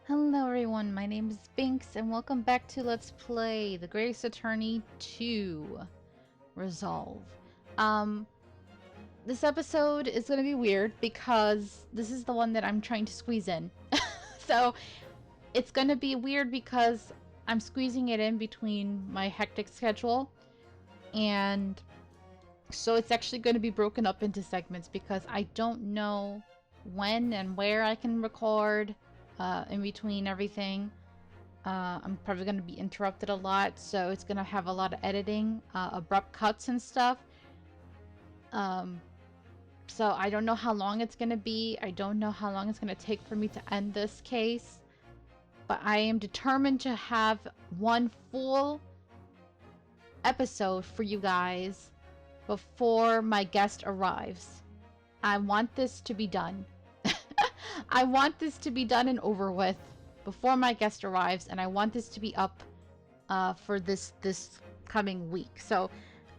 Hello everyone, my name is Binks and welcome back to Let's Play The Greatest Attorney 2 Resolve. This episode is going to be weird because this is the one that I'm trying to squeeze in. So, it's going to be weird because I'm squeezing it in between my hectic schedule, and so it's actually going to be broken up into segments because I don't know when and where I can record in between everything. I'm probably going to be interrupted a lot, so it's going to have a lot of editing, abrupt cuts and stuff. So I don't know how long it's going to be. I don't know how long it's going to take for me to end this case. But I am determined to have one full episode for you guys before my guest arrives. I want this to be done. I want this to be done and over with before my guest arrives, and I want this to be up for this coming week. So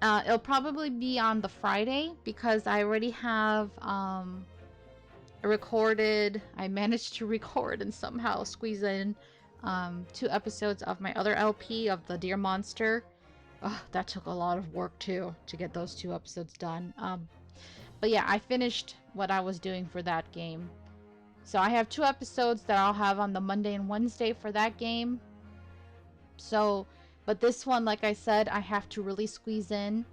it'll probably be on the Friday because I already have recorded. I managed to record and somehow squeeze in 2 episodes of my other LP of the Deer Monster. Oh, that took a lot of work too to get those 2 episodes done. But yeah, I finished what I was doing for that game. So I have 2 episodes that I'll have on the Monday and Wednesday for that game. So, but this one, like I said, I have to really squeeze in.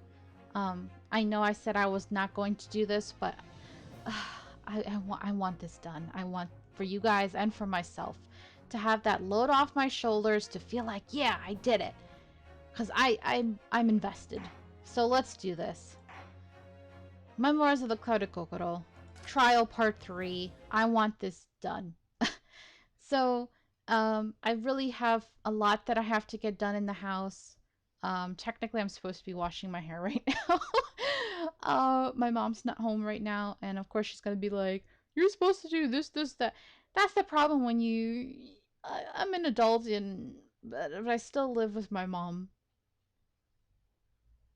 I know I said I was not going to do this, but I want this done. I want for you guys and for myself to have that load off my shoulders, to feel like, yeah, I did it. Because I'm invested. So let's do this. Memoirs of the Clouded Kokoro. Trial Part 3. I want this done. So, I really have a lot that I have to get done in the house. Technically, I'm supposed to be washing my hair right now. My mom's not home right now, and of course, she's gonna be like, "You're supposed to do this, this, that." That's the problem when I'm an adult, but I still live with my mom.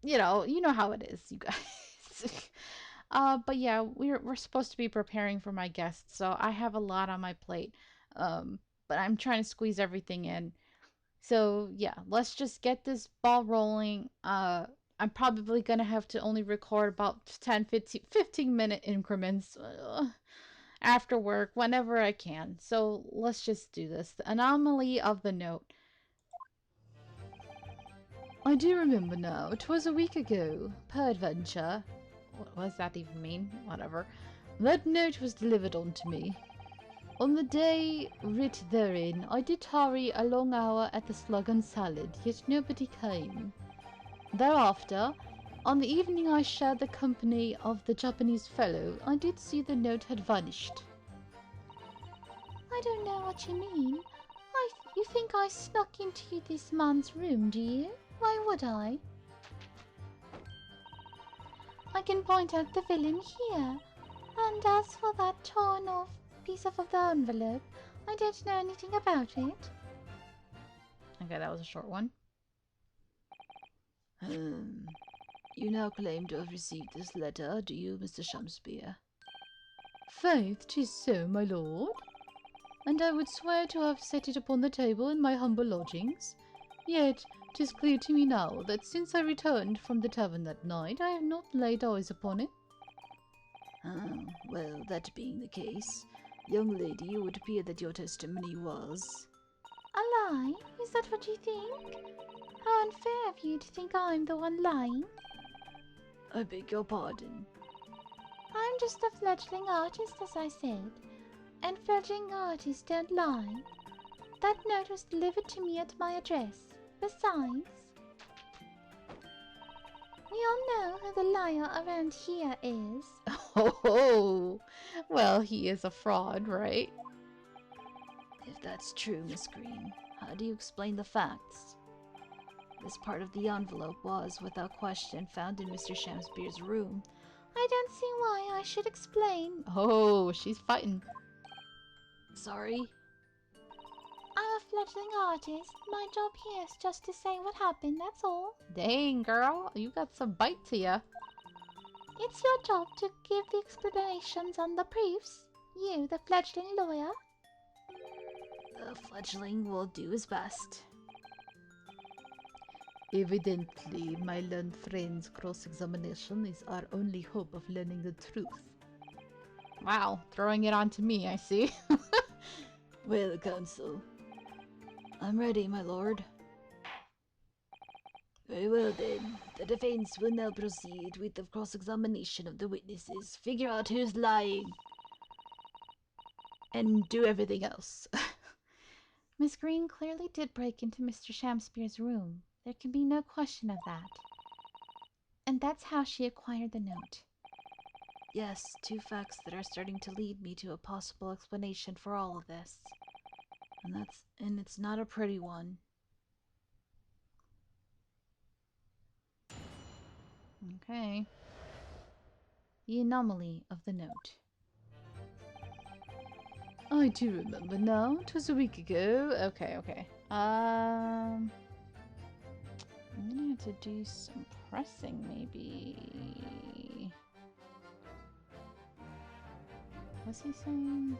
You know how it is, you guys. But yeah, we're supposed to be preparing for my guests, so I have a lot on my plate. But I'm trying to squeeze everything in. So yeah, let's just get this ball rolling. I'm probably gonna have to only record about 10, 15-minute increments after work, whenever I can. So let's just do this. The anomaly of the note. I do remember now. It was a week ago. Peradventure. What does that even mean? Whatever. That note was delivered unto me. On the day writ therein, I did tarry a long hour at the Slug and Salad, yet nobody came. Thereafter, on the evening I shared the company of the Japanese fellow, I did see the note had vanished. I don't know what you mean. You think I snuck into this man's room, do you? Why would I? I can point out the villain here. And as for that torn off piece of the envelope, I don't know anything about it. Okay, that was a short one. You now claim to have received this letter, do you, Mr. Shamspeare? Faith, 'tis so, my lord. And I would swear to have set it upon the table in my humble lodgings. Yet 'tis clear to me now that since I returned from the tavern that night, I have not laid eyes upon it. Well, that being the case, young lady, it would appear that your testimony was... A lie? Is that what you think? How unfair of you to think I'm the one lying. I beg your pardon. I'm just a fledgling artist, as I said. And fledgling artists don't lie. That note was delivered to me at my address. Besides, we all know who the liar around here is. Oh, well, he is a fraud, right? If that's true, Miss Green, how do you explain the facts? This part of the envelope was, without question, found in Mr. Shamspeare's room. I don't see why I should explain. Oh, she's fighting. Sorry? I'm a fledgling artist. My job here is just to say what happened, that's all. Dang, girl, you got some bite to ya. It's your job to give the explanations on the proofs. You, the fledgling lawyer. The fledgling will do his best. Evidently, my learned friend's cross-examination is our only hope of learning the truth. Wow, throwing it onto me, I see. Well, counsel. I'm ready, my lord. Very well then. The defense will now proceed with the cross-examination of the witnesses. Figure out who's lying. And do everything else. Miss Green clearly did break into Mr. Shamspeare's room. There can be no question of that. And that's how she acquired the note. Yes, two facts that are starting to lead me to a possible explanation for all of this. And it's not a pretty one. Okay. The anomaly of the note. I do remember now. It was a week ago. Okay. I'm gonna have to do some pressing, maybe. What's he saying?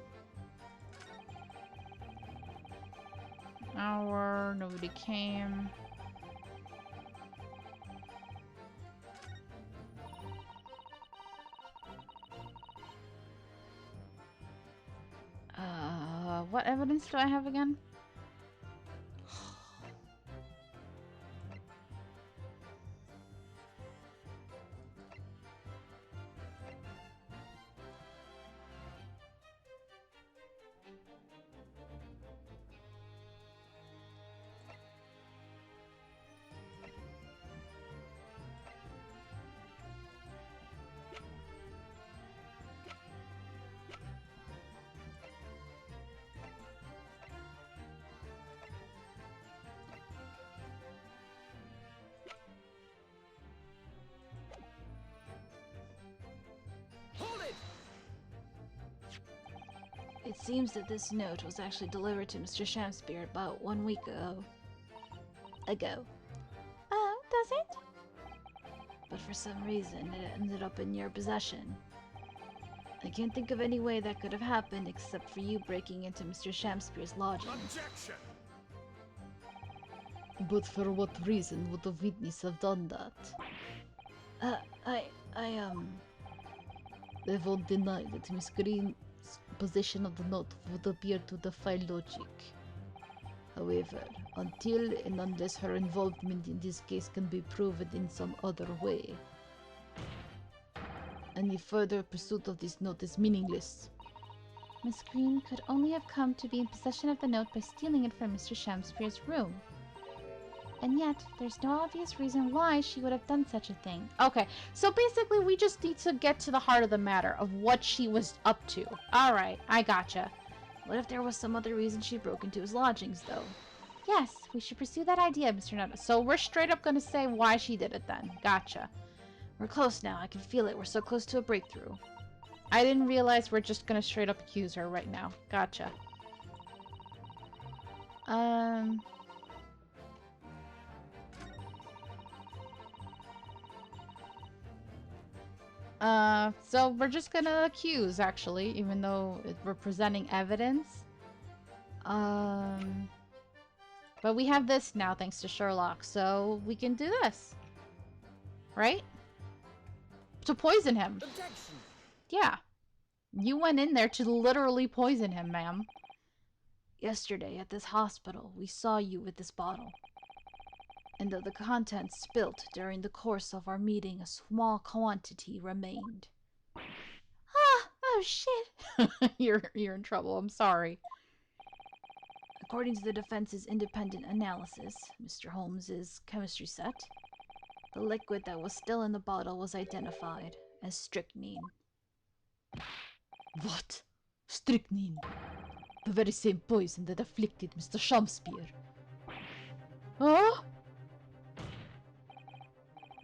Hour, nobody came. What evidence do I have again? It seems that this note was actually delivered to Mr. Shamspeare about 1 week ago. Oh, does it? But for some reason, it ended up in your possession. I can't think of any way that could have happened except for you breaking into Mr. Shamspeare's lodging. Objection! But for what reason would the witness have done that? They won't deny that Miss Green's possession of the note would appear to defy logic. However, until and unless her involvement in this case can be proven in some other way, any further pursuit of this note is meaningless. Miss Green could only have come to be in possession of the note by stealing it from Mr. Shamspeare's room. And yet, there's no obvious reason why she would have done such a thing. Okay, so basically we just need to get to the heart of the matter of what she was up to. Alright, I gotcha. What if there was some other reason she broke into his lodgings, though? Yes, we should pursue that idea, Mr. Nutter. So we're straight up gonna say why she did it then. Gotcha. We're close now. I can feel it. We're so close to a breakthrough. I didn't realize we're just gonna straight up accuse her right now. Gotcha. So we're just gonna accuse, actually, even though we're presenting evidence. But we have this now, thanks to Sherlock, so we can do this. Right? To poison him. Objection! Yeah. You went in there to literally poison him, ma'am. Yesterday at this hospital, we saw you with this bottle. And of the contents spilt during the course of our meeting, a small quantity remained. Oh shit! You're in trouble, I'm sorry. According to the defense's independent analysis, Mr. Holmes's chemistry set, the liquid that was still in the bottle was identified as strychnine. What? Strychnine? The very same poison that afflicted Mr. Shamspeare. Huh?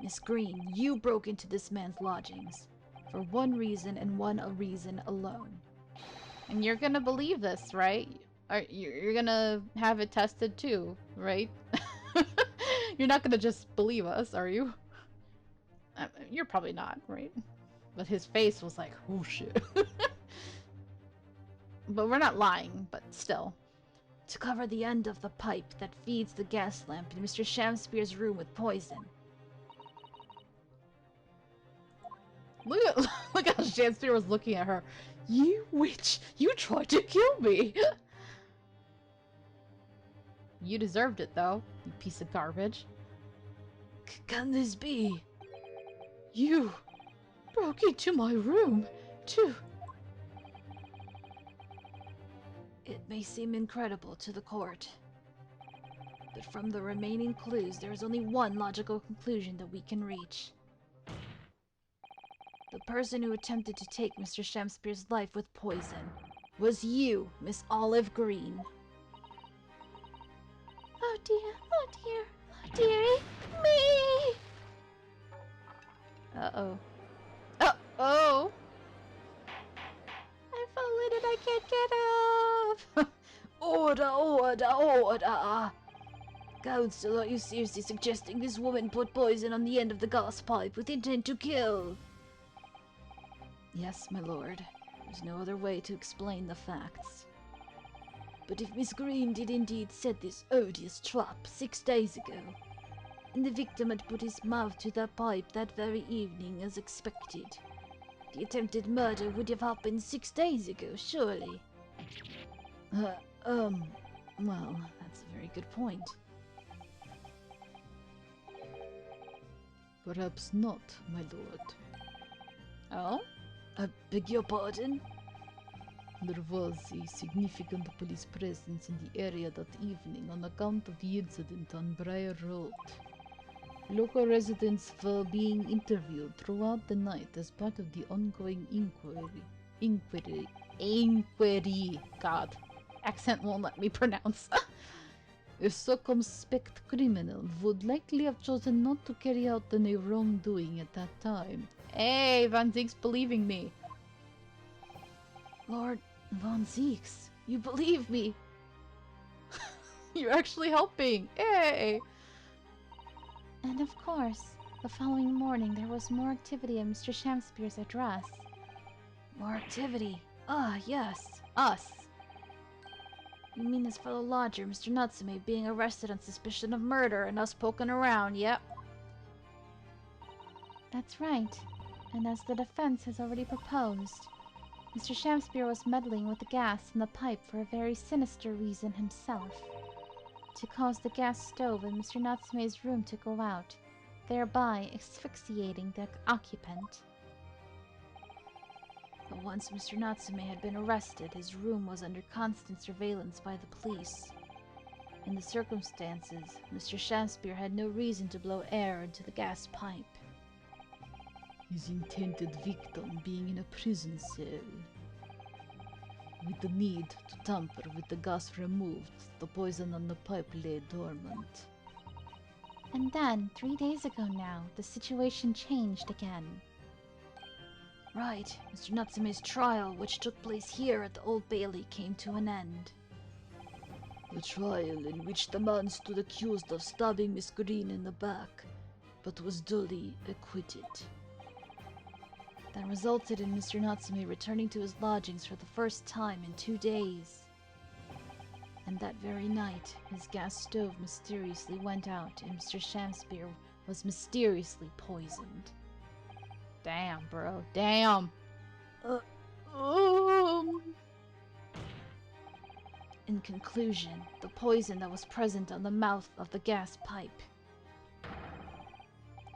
Miss Green, you broke into this man's lodgings for one reason and one reason alone. And you're gonna believe this, right? You're gonna have it tested too, right? You're not gonna just believe us, are you? You're probably not, right? But his face was like, oh shit. But we're not lying, but still. to cover the end of the pipe that feeds the gas lamp in Mr. Shamspeare's room with poison. Look at look how Shakespeare was looking at her. You witch! You tried to kill me! You deserved it, though, you piece of garbage. Can this be? You broke into my room, too. It may seem incredible to the court, but from the remaining clues, there is only one logical conclusion that we can reach. The person who attempted to take Mr. Shamspeare's life with poison was you, Miss Olive Green. Oh dear, oh dear, oh dearie, me! Uh-oh. Uh-oh! I've fallen and I can't get up! Order, order, order! Counsel, are you seriously suggesting this woman put poison on the end of the gas pipe with intent to kill? Yes, my lord. There's no other way to explain the facts. But if Miss Green did indeed set this odious trap 6 days ago, and the victim had put his mouth to that pipe that very evening as expected, the attempted murder would have happened 6 days ago, surely. Well, that's a very good point. Perhaps not, my lord. Oh? I beg your pardon? There was a significant police presence in the area that evening on account of the incident on Briar Road. Local residents were being interviewed throughout the night as part of the ongoing inquiry. God, accent won't let me pronounce. A circumspect criminal would likely have chosen not to carry out any wrongdoing at that time. Hey, Van Ziek's believing me. Lord Von Zeeks, you believe me? You're actually helping. Hey! And of course, the following morning there was more activity at Mr. Shamspeare's address. More activity. Ah, yes. Us. You mean his fellow lodger, Mr. Natsume, being arrested on suspicion of murder and us poking around, yep. That's right. And as the defense has already proposed, Mr. Shamspeare was meddling with the gas in the pipe for a very sinister reason himself. To cause the gas stove in Mr. Natsume's room to go out, thereby asphyxiating the occupant. But once Mr. Natsume had been arrested, his room was under constant surveillance by the police. In the circumstances, Mr. Shamspeare had no reason to blow air into the gas pipe. His intended victim being in a prison cell. With the need to tamper with the gas removed, the poison on the pipe lay dormant. And then, 3 days ago now, the situation changed again. Right, Mr. Natsume's trial, which took place here at the Old Bailey, came to an end. The trial in which the man stood accused of stabbing Miss Green in the back, but was duly acquitted. That resulted in Mr. Natsume returning to his lodgings for the first time in 2 days. And that very night, his gas stove mysteriously went out and Mr. Shamspeare was mysteriously poisoned. Damn, bro. Damn. In conclusion, the poison that was present on the mouth of the gas pipe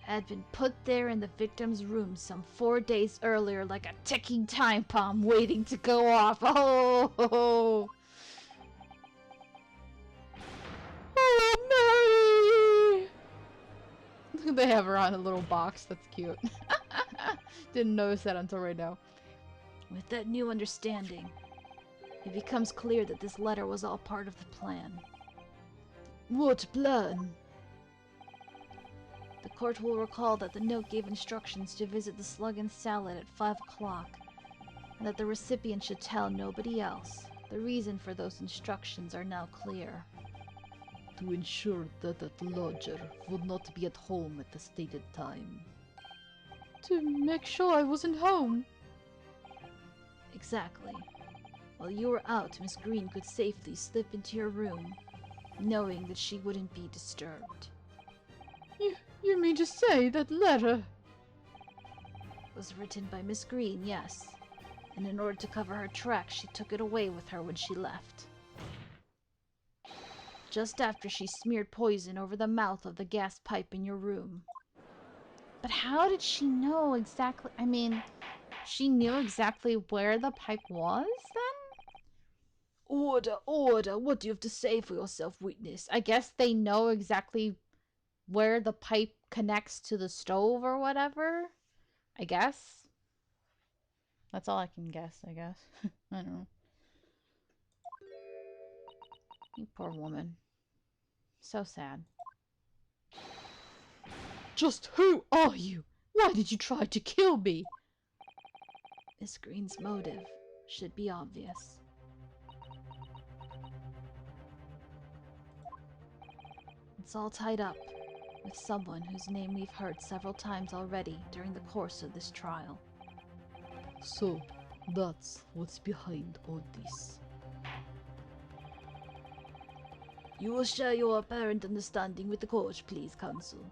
had been put there in the victim's room some 4 days earlier like a ticking time bomb waiting to go off. Oh, oh no! They have her on a little box. That's cute. Didn't notice that until right now. With that new understanding, it becomes clear that this letter was all part of the plan. What plan? The court will recall that the note gave instructions to visit the Slug and Salad at 5 o'clock, and that the recipient should tell nobody else. The reason for those instructions are now clear. To ensure that that lodger would not be at home at the stated time. To make sure I wasn't home. Exactly. While you were out, Miss Green could safely slip into your room, knowing that she wouldn't be disturbed. You mean to say that letter? Was written by Miss Green, yes. And in order to cover her tracks, she took it away with her when she left. Just after she smeared poison over the mouth of the gas pipe in your room. But how did she know exactly? I mean, she knew exactly where the pipe was then? Order, order! What do you have to say for yourself, witness? I guess they know exactly where the pipe connects to the stove or whatever. I guess. That's all I can guess, I guess. I don't know. You poor woman. So sad. Just who are you? Why did you try to kill me? Miss Green's motive should be obvious. It's all tied up with someone whose name we've heard several times already during the course of this trial. So, that's what's behind all this. You will share your apparent understanding with the court, please, counsel.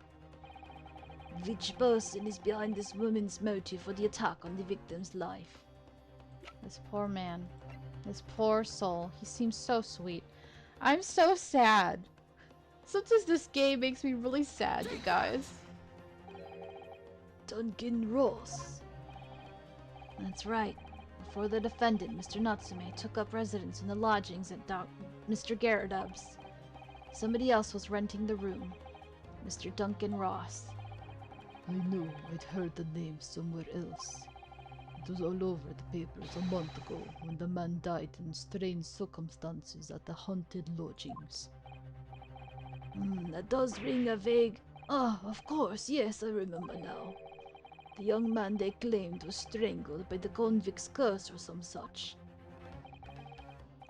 Which person is behind this woman's motive for the attack on the victim's life? This poor man. This poor soul. He seems so sweet. I'm so sad. Sometimes this game makes me really sad, you guys. Duncan Ross. That's right. Before the defendant, Mr. Natsume, took up residence in the lodgings at Mr. Garrodub's, somebody else was renting the room. Mr. Duncan Ross. I know, I'd heard the name somewhere else. It was all over the papers a month ago when the man died in strange circumstances at the haunted lodgings. That does ring a vague... Ah, of course, yes, I remember now. The young man they claimed was strangled by the convict's curse or some such.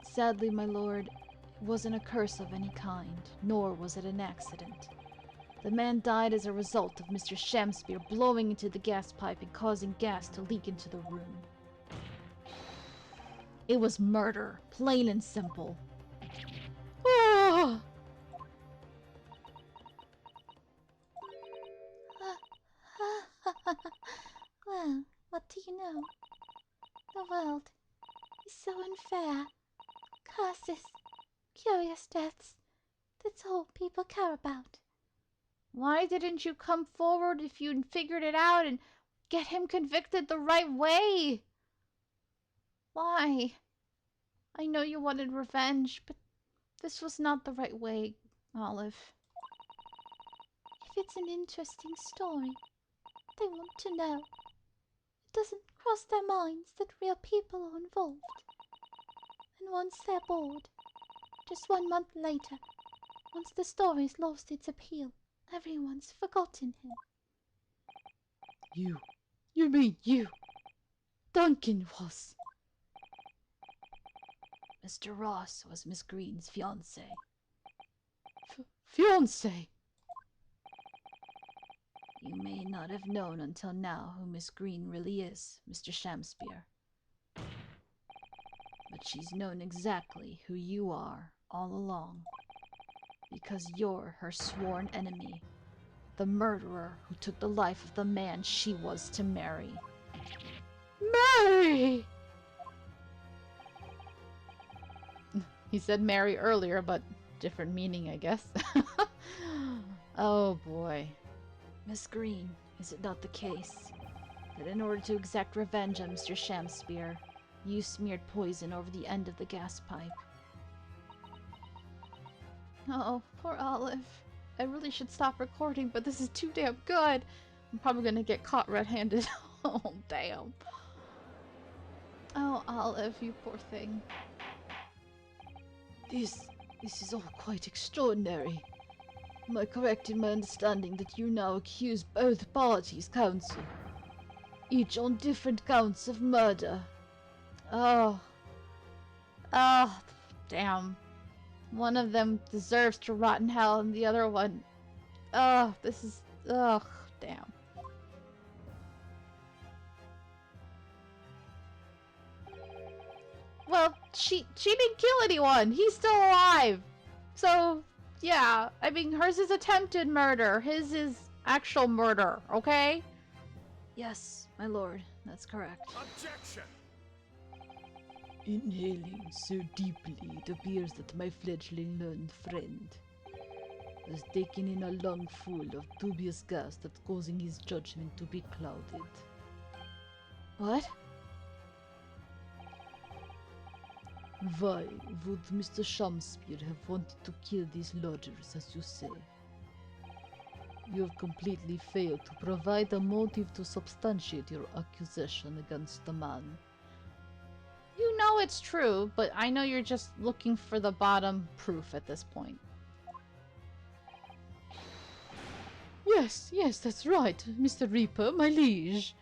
Sadly, my lord, it wasn't a curse of any kind, nor was it an accident. The man died as a result of Mr. Shamspeare blowing into the gas pipe and causing gas to leak into the room. It was murder, plain and simple. Ah! Well, what do you know? The world is so unfair. Curses, curious deaths. That's all people care about. Why didn't you come forward if you'd figured it out and get him convicted the right way? Why? I know you wanted revenge, but this was not the right way, Olive. If it's an interesting story, they want to know. It doesn't cross their minds that real people are involved. And once they're bored, just 1 month later, once the story's lost its appeal, everyone's forgotten him. You mean you? Duncan Ross. Mr. Ross was Miss Green's fiancé. Fiancé? You may not have known until now who Miss Green really is, Mr. Shamspeare. But she's known exactly who you are all along. Because you're her sworn enemy. The murderer who took the life of the man she was to marry. Mary! He said marry earlier, but different meaning, I guess. Oh boy. Miss Green, is it not the case that in order to exact revenge on Mr. Shamspeare, you smeared poison over the end of the gas pipe? Oh, poor Olive. I really should stop recording, but this is too damn good. I'm probably gonna get caught red-handed. Oh, damn. Oh, Olive, you poor thing. This is all quite extraordinary. Am I correct in my understanding that you now accuse both parties, counsel? Each on different counts of murder? Oh. Oh, damn. One of them deserves to rot in hell, and the other one... Oh, this is... Ugh, damn. Well, she didn't kill anyone. He's still alive. So, yeah, I mean, hers is attempted murder. His is actual murder, okay? Yes, my lord, that's correct. Objection! Inhaling so deeply, it appears that my fledgling learned friend has taken in a lungful of dubious gas that's causing his judgment to be clouded. What? Why would Mr. Shamspeare have wanted to kill these lodgers, as you say? You have completely failed to provide a motive to substantiate your accusation against the man. You know it's true, but I know you're just looking for the bottom proof at this point. Yes, that's right, Mr. Reaper, my liege.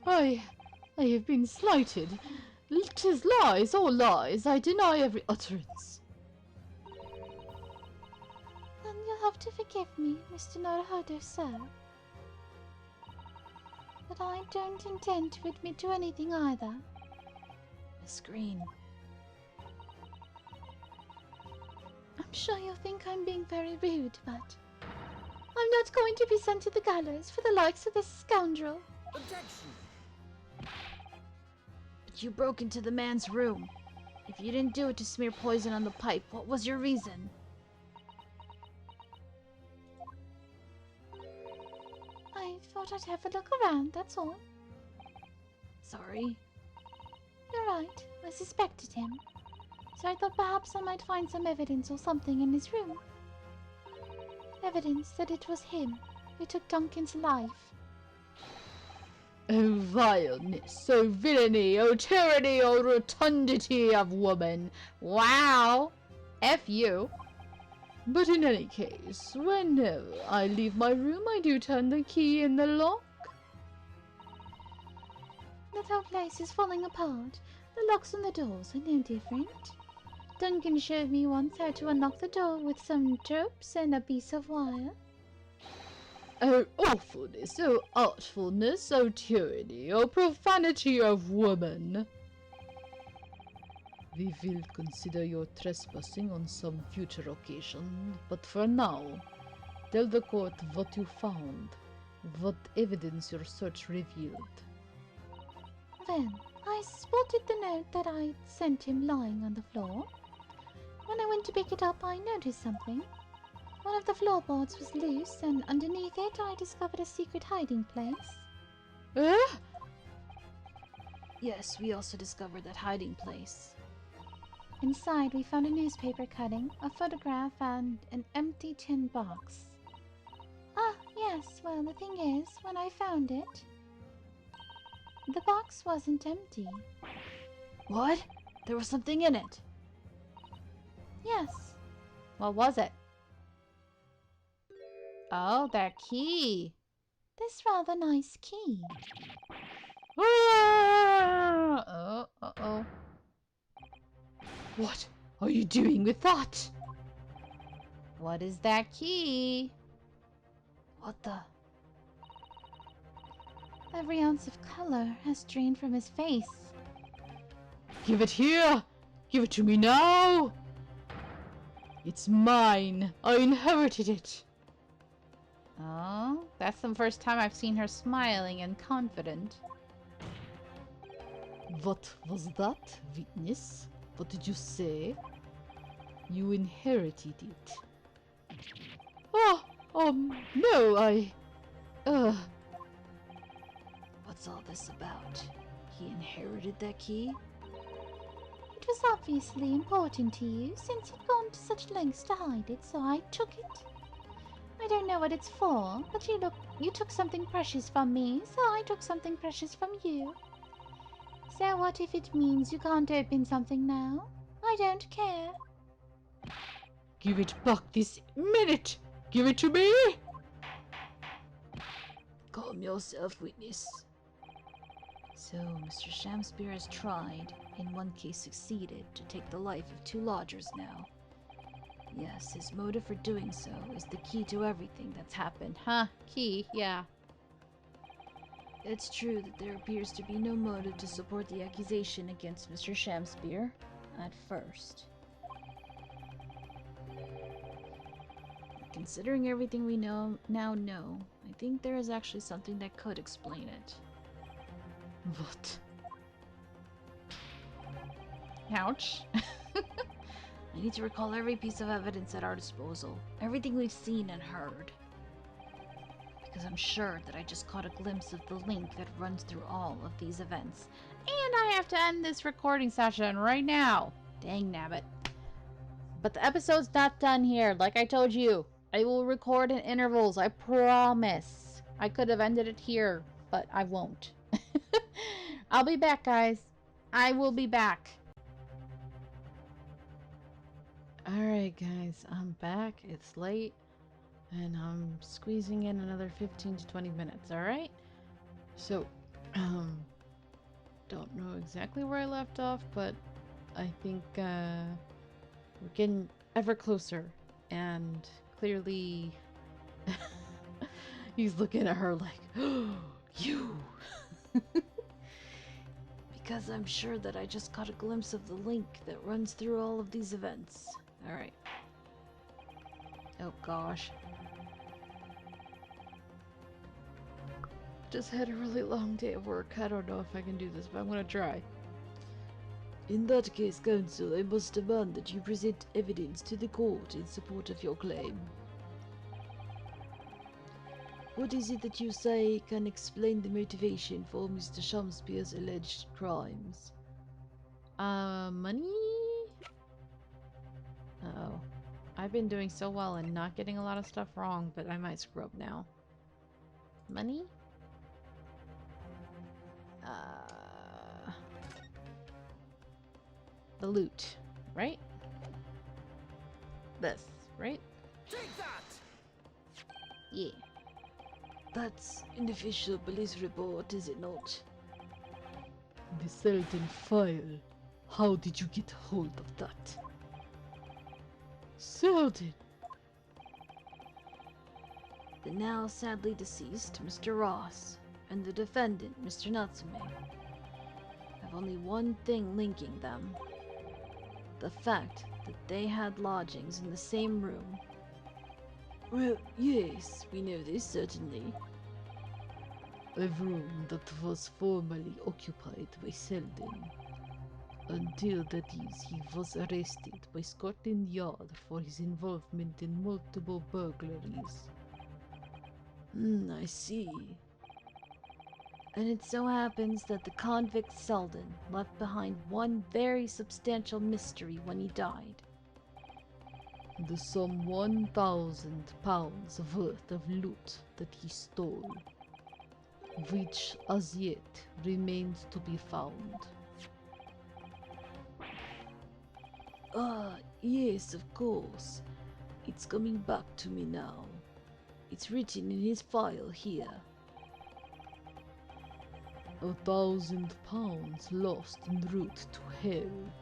I have been slighted. 'Tis lies, all lies. I deny every utterance. Then you'll have to forgive me, Mr. Naruhodo, sir. But I don't intend to admit to anything either. Miss Green. I'm sure you'll think I'm being very rude, but I'm not going to be sent to the gallows for the likes of this scoundrel. Objection! But you broke into the man's room. If you didn't do it to smear poison on the pipe, what was your reason? I thought I'd have a look around, that's all. Sorry. You're right, I suspected him. So I thought perhaps I might find some evidence or something in his room. Evidence that it was him who took Duncan's life. Oh vileness, oh villainy, oh tyranny, oh rotundity of woman. Wow! F you. But in any case, whenever I leave my room, I do turn the key in the lock. That whole place is falling apart. The locks on the doors are no different. Duncan showed me once how to unlock the door with some ropes and a piece of wire. Oh awfulness, oh artfulness, oh tyranny, oh profanity of woman. We will consider your trespassing on some future occasion, but for now, tell the court what you found, what evidence your search revealed. Well, I spotted the note that I'd sent him lying on the floor. When I went to pick it up, I noticed something. One of the floorboards was loose, and underneath it I discovered a secret hiding place. Eh? Yes, we also discovered that hiding place. Inside, we found a newspaper cutting, a photograph, and an empty tin box. Ah, yes, well, the thing is, when I found it, the box wasn't empty. What? There was something in it. Yes, What was it? Oh, that key. this rather nice key. Ah! Oh, uh-oh. What are you doing with that? What is that key? What the? Every ounce of color has drained from his face. Give it here! Give it to me now! It's mine! I inherited it! Oh, that's the first time I've seen her smiling and confident. What was that, witness? What did you say? You inherited it. Oh, no, What's all this about? He inherited that key? It was obviously important to you since you'd gone to such lengths to hide it, so I took it. I don't know what it's for, but you took something precious from me, so I took something precious from you. So what if it means you can't open something now? I don't care. give it back this minute! Give it to me! Calm yourself, witness. So, Mr. Shamspeare has tried, in one case succeeded, to take the life of 2 lodgers now. Yes, his motive for doing so is the key to everything that's happened. Huh, key, yeah. It's true that there appears to be no motive to support the accusation against Mr. Shamspear, at first. Considering everything we now know, I think there is actually something that could explain it. What? Ouch. I need to recall every piece of evidence at our disposal, everything we've seen and heard. Because I'm sure that I just caught a glimpse of the link that runs through all of these events. And I have to end this recording session right now. Dang nabbit. But the episode's not done here, like I told you. I will record in intervals, I promise. I could have ended it here, but I won't. I'll be back, guys. I will be back. Alright, guys, I'm back. It's late. And I'm squeezing in another 15 to 20 minutes, alright? So, don't know exactly where I left off, but I think, we're getting ever closer. And clearly, he's looking at her like, oh, you! Because I'm sure that I just caught a glimpse of the link that runs through all of these events. Alright. Oh gosh. Just had a really long day of work. I don't know if I can do this, but I'm gonna try. In that case, counsel, I must demand that you present evidence to the court in support of your claim. What is it that you say can explain the motivation for Mr. Shamspear's alleged crimes? Money? Uh-oh. I've been doing so well and not getting a lot of stuff wrong, but I might screw up now. Money? The loot, right? This, right? Take that! Yeah. That's an official police report, is it not? The Selden file. How did you get hold of that? Selden! The now sadly deceased Mr. Ross and the defendant, Mr. Natsume, have only one thing linking them. The fact that they had lodgings in the same room. Well, yes, we know this, certainly. A room that was formerly occupied by Selden. Until that is, he was arrested by Scotland Yard for his involvement in multiple burglaries. I see. And it so happens that the convict Selden left behind one very substantial mystery when he died. The some 1,000 pounds worth of loot that he stole, which as yet remains to be found. Ah, yes, of course. It's coming back to me now. It's written in his file here. 1,000 pounds lost en route to hell.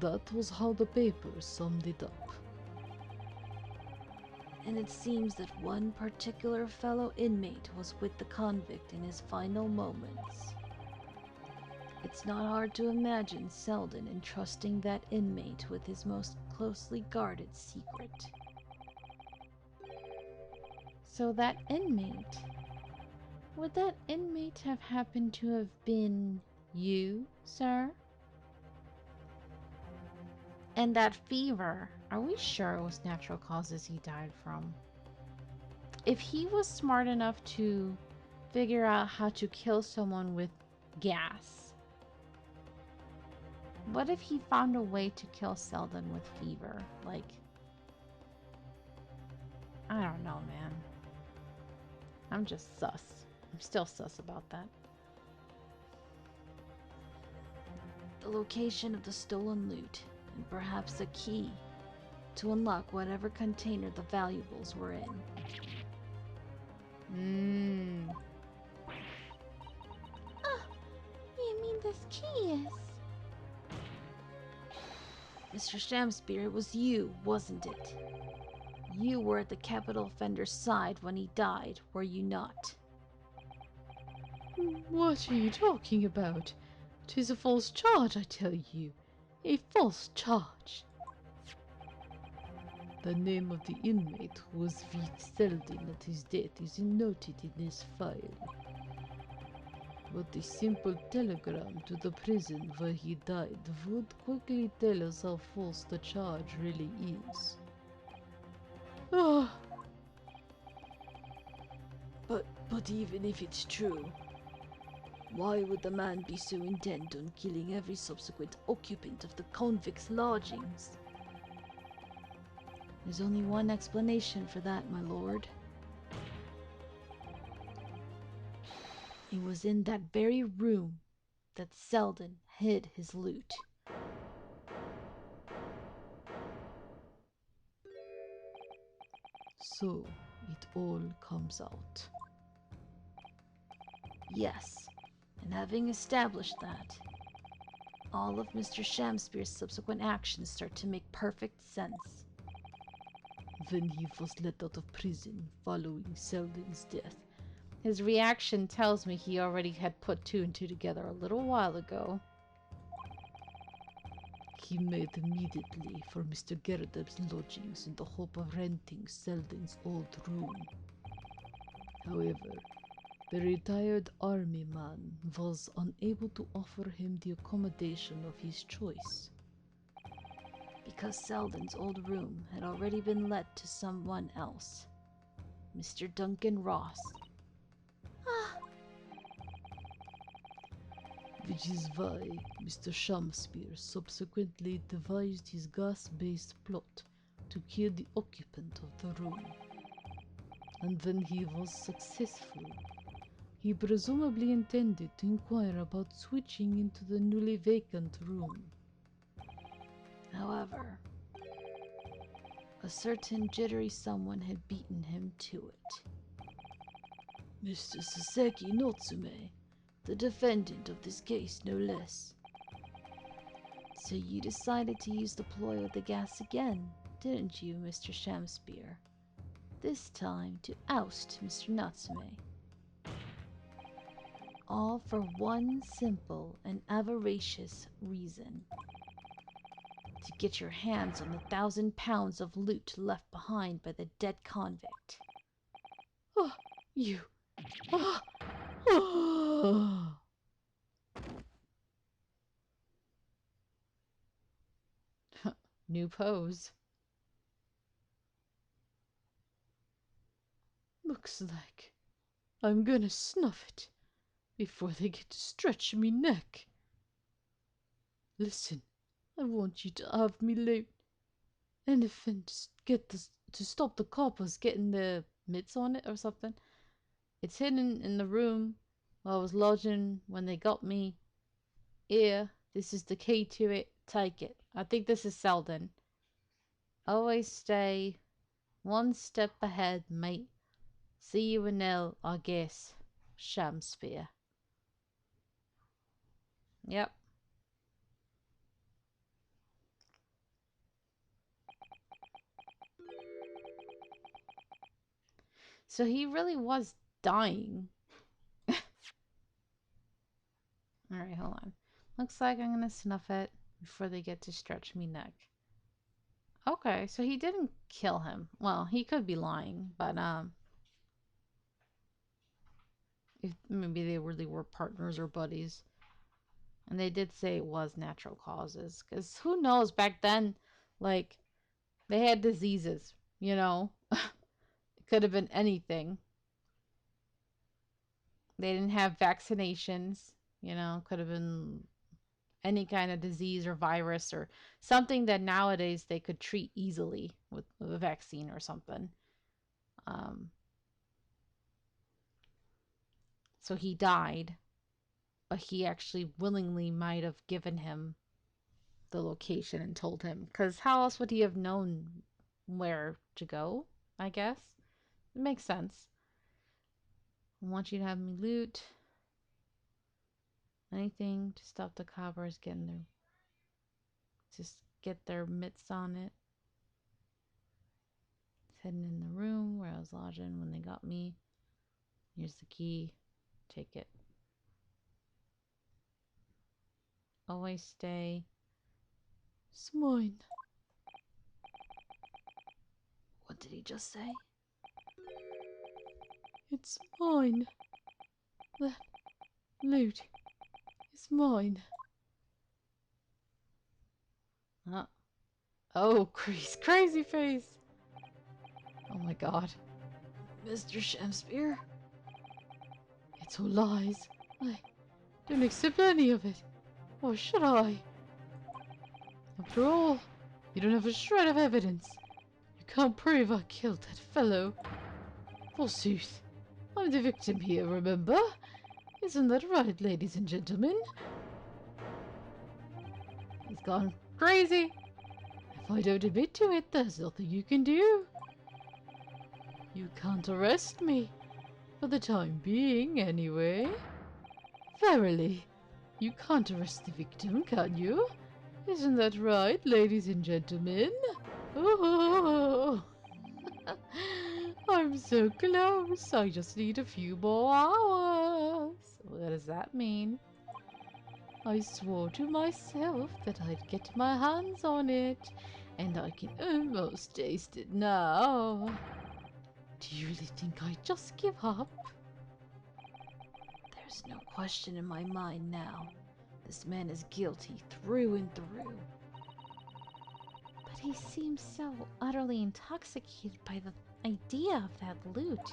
That was how the papers summed it up. And it seems that one particular fellow inmate was with the convict in his final moments. It's not hard to imagine Selden entrusting that inmate with his most closely guarded secret. So that inmate... Would that inmate have happened to have been you, sir? And that fever, are we sure it was natural causes he died from? If he was smart enough to figure out how to kill someone with gas, what if he found a way to kill Selden with fever? Like, I don't know, man. I'm just sus. I'm still sus about that. The location of the stolen loot, and perhaps a key to unlock whatever container the valuables were in. You mean this key is? Mr. Shamspear, it was you, wasn't it? You were at the capital offender's side when he died, were you not? What are you talking about? 'Tis a false charge, I tell you. A false charge. The name of the inmate who was with Selden at his death is noted in this file. But a simple telegram to the prison where he died would quickly tell us how false the charge really is. Ah, But even if it's true, why would the man be so intent on killing every subsequent occupant of the convict's lodgings? There's only one explanation for that, my lord. It was in that very room that Selden hid his loot. so it all comes out. Yes, and having established that, all of Mr. Shamspeare's subsequent actions start to make perfect sense. When he was let out of prison following Selden's death, his reaction tells me he already had put two and two together a little while ago. He made immediately for Mr. Gerard's lodgings in the hope of renting Selden's old room. However, the retired army man was unable to offer him the accommodation of his choice. Because Selden's old room had already been let to someone else. Mr. Duncan Ross. Which is why Mr. Shamspeare subsequently devised his gas-based plot to kill the occupant of the room. And when he was successful, he presumably intended to inquire about switching into the newly vacant room. However, a certain jittery someone had beaten him to it. Mr. Saseki Natsume, the defendant of this case, no less. So you decided to use the ploy with the gas again, didn't you, Mr. Shamspeare? This time to oust Mr. Natsume. All for one simple and avaricious reason. To get your hands on the 1,000 pounds of loot left behind by the dead convict. Oh, you. Oh. New pose. Looks like I'm gonna snuff it before they get to stretch me neck. Listen, I want you to have me loot. And if and get this to stop the coppers getting their mitts on it or something. It's hidden in the room where I was lodging when they got me. Here, this is the key to it. Take it. I think this is Selden. Always stay one step ahead, mate. See you in hell, I guess. Shamspeare. Yep. So he really was dying. Alright, hold on. Looks like I'm gonna snuff it before they get to stretch me neck. Okay, so he didn't kill him. Well, he could be lying, but if maybe they really were partners or buddies. And they did say it was natural causes. Because who knows, back then, like, they had diseases, you know? It could have been anything. They didn't have vaccinations, you know? Could have been any kind of disease or virus or something that nowadays they could treat easily with a vaccine or something. So he died, but he actually willingly might have given him the location and told him. Because how else would he have known where to go, I guess? It makes sense. I want you to have me loot anything to stop the coppers getting their... Just get their mitts on it. It's hidden in the room where I was lodging when they got me. Here's the key. Take it. always stay. It's mine. What did he just say? It's mine. That loot is mine. Huh? Oh, crazy face. Oh my god. Mr. Shamspear? It's all lies. I don't accept any of it. Or should I? After all, you don't have a shred of evidence. You can't prove I killed that fellow. Forsooth, I'm the victim here, remember? Isn't that right, ladies and gentlemen? He's gone crazy. If I don't admit to it, there's nothing you can do. You can't arrest me. For the time being, anyway. Verily, you can't arrest the victim, can you? Isn't that right, ladies and gentlemen? Oh, I'm so close. I just need a few more hours. What does that mean? I swore to myself that I'd get my hands on it, and I can almost taste it now. Do you really think I'd just give up? There's no question in my mind now. This man is guilty through and through. But he seems so utterly intoxicated by the idea of that loot.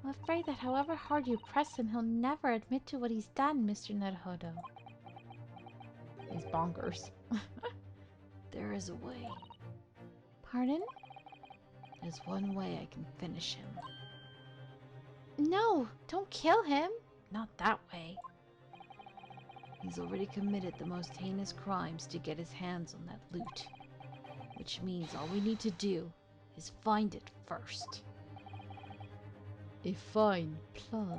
I'm afraid that however hard you press him, he'll never admit to what he's done, Mr. Naruhodo. He's bonkers. There is a way. Pardon? There's one way I can finish him. No, don't kill him. Not that way. He's already committed the most heinous crimes to get his hands on that loot. Which means all we need to do is find it first. A fine plan.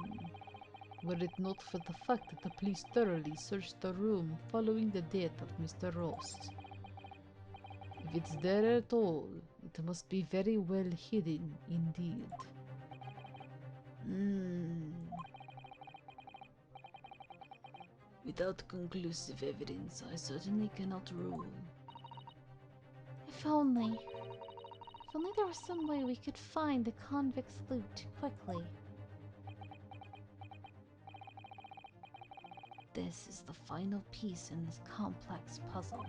Were it not for the fact that the police thoroughly searched the room following the death of Mr. Rost. If it's there at all, it must be very well hidden indeed. Without conclusive evidence, I certainly cannot rule. If only. If only there was some way we could find the convict's loot quickly. This is the final piece in this complex puzzle.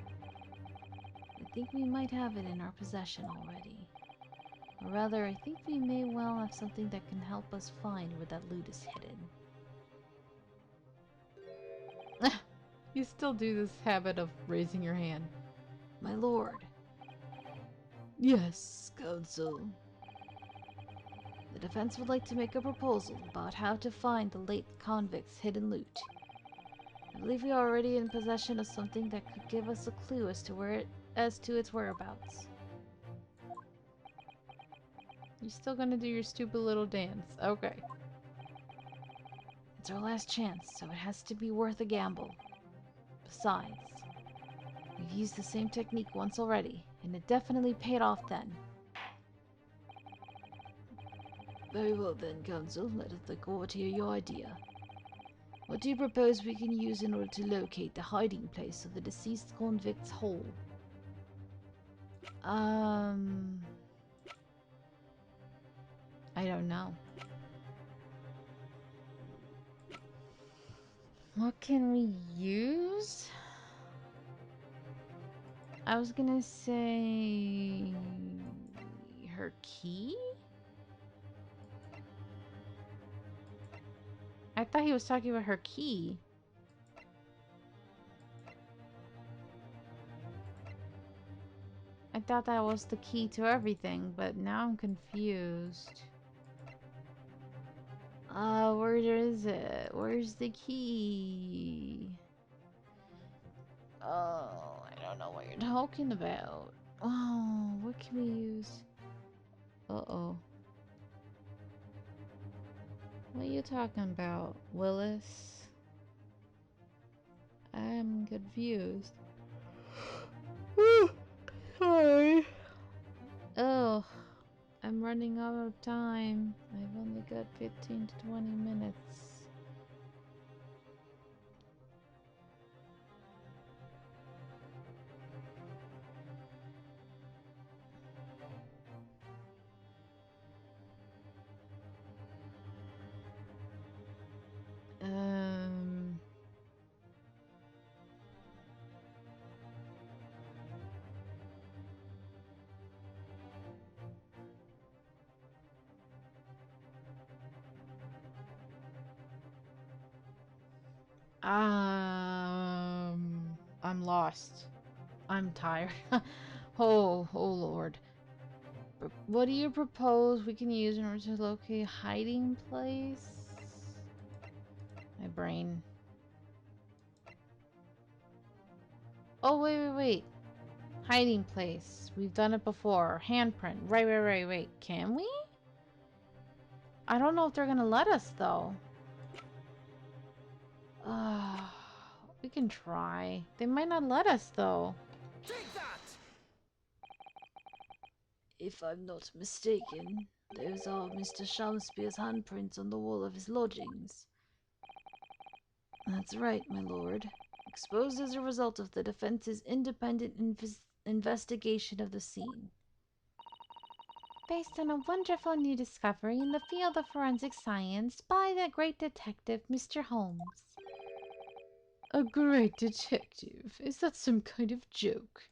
I think we might have it in our possession already. Or rather, I think we may well have something that can help us find where that loot is hidden. You still do this habit of raising your hand. My lord. Yes. Counsel. The defense would like to make a proposal about how to find the late convict's hidden loot. I believe we are already in possession of something that could give us a clue as to its whereabouts. You still gonna do your stupid little dance. Okay. It's our last chance, so it has to be worth a gamble. Besides, we've used the same technique once already, and it definitely paid off then. Very well then, Counsel. Let us look forward to hear your idea. What do you propose we can use in order to locate the hiding place of the deceased convict's hole? I don't know. What can we use? I was gonna say her key? I thought he was talking about her key. I thought that was the key to everything, but now I'm confused. Where is it? Where's the key? Oh, I don't know what you're talking about. Oh, what can we use? Uh-oh. What are you talking about, Willis? I'm confused. Sorry. Oh, I'm running out of time. I've only got 15 to 20 minutes. I'm lost. I'm tired. Oh Lord. What do you propose we can use in order to locate a hiding place? My brain. Oh, wait. Hiding place. We've done it before. Handprint. Right. Can we? I don't know if they're gonna let us, though. We can try. They might not let us, though. Take that! If I'm not mistaken, those are Mr. Shamspeare's handprints on the wall of his lodgings. That's right, my lord. Exposed as a result of the defense's independent investigation of the scene. Based on a wonderful new discovery in the field of forensic science by the great detective, Mr. Holmes. A great detective? Is that some kind of joke?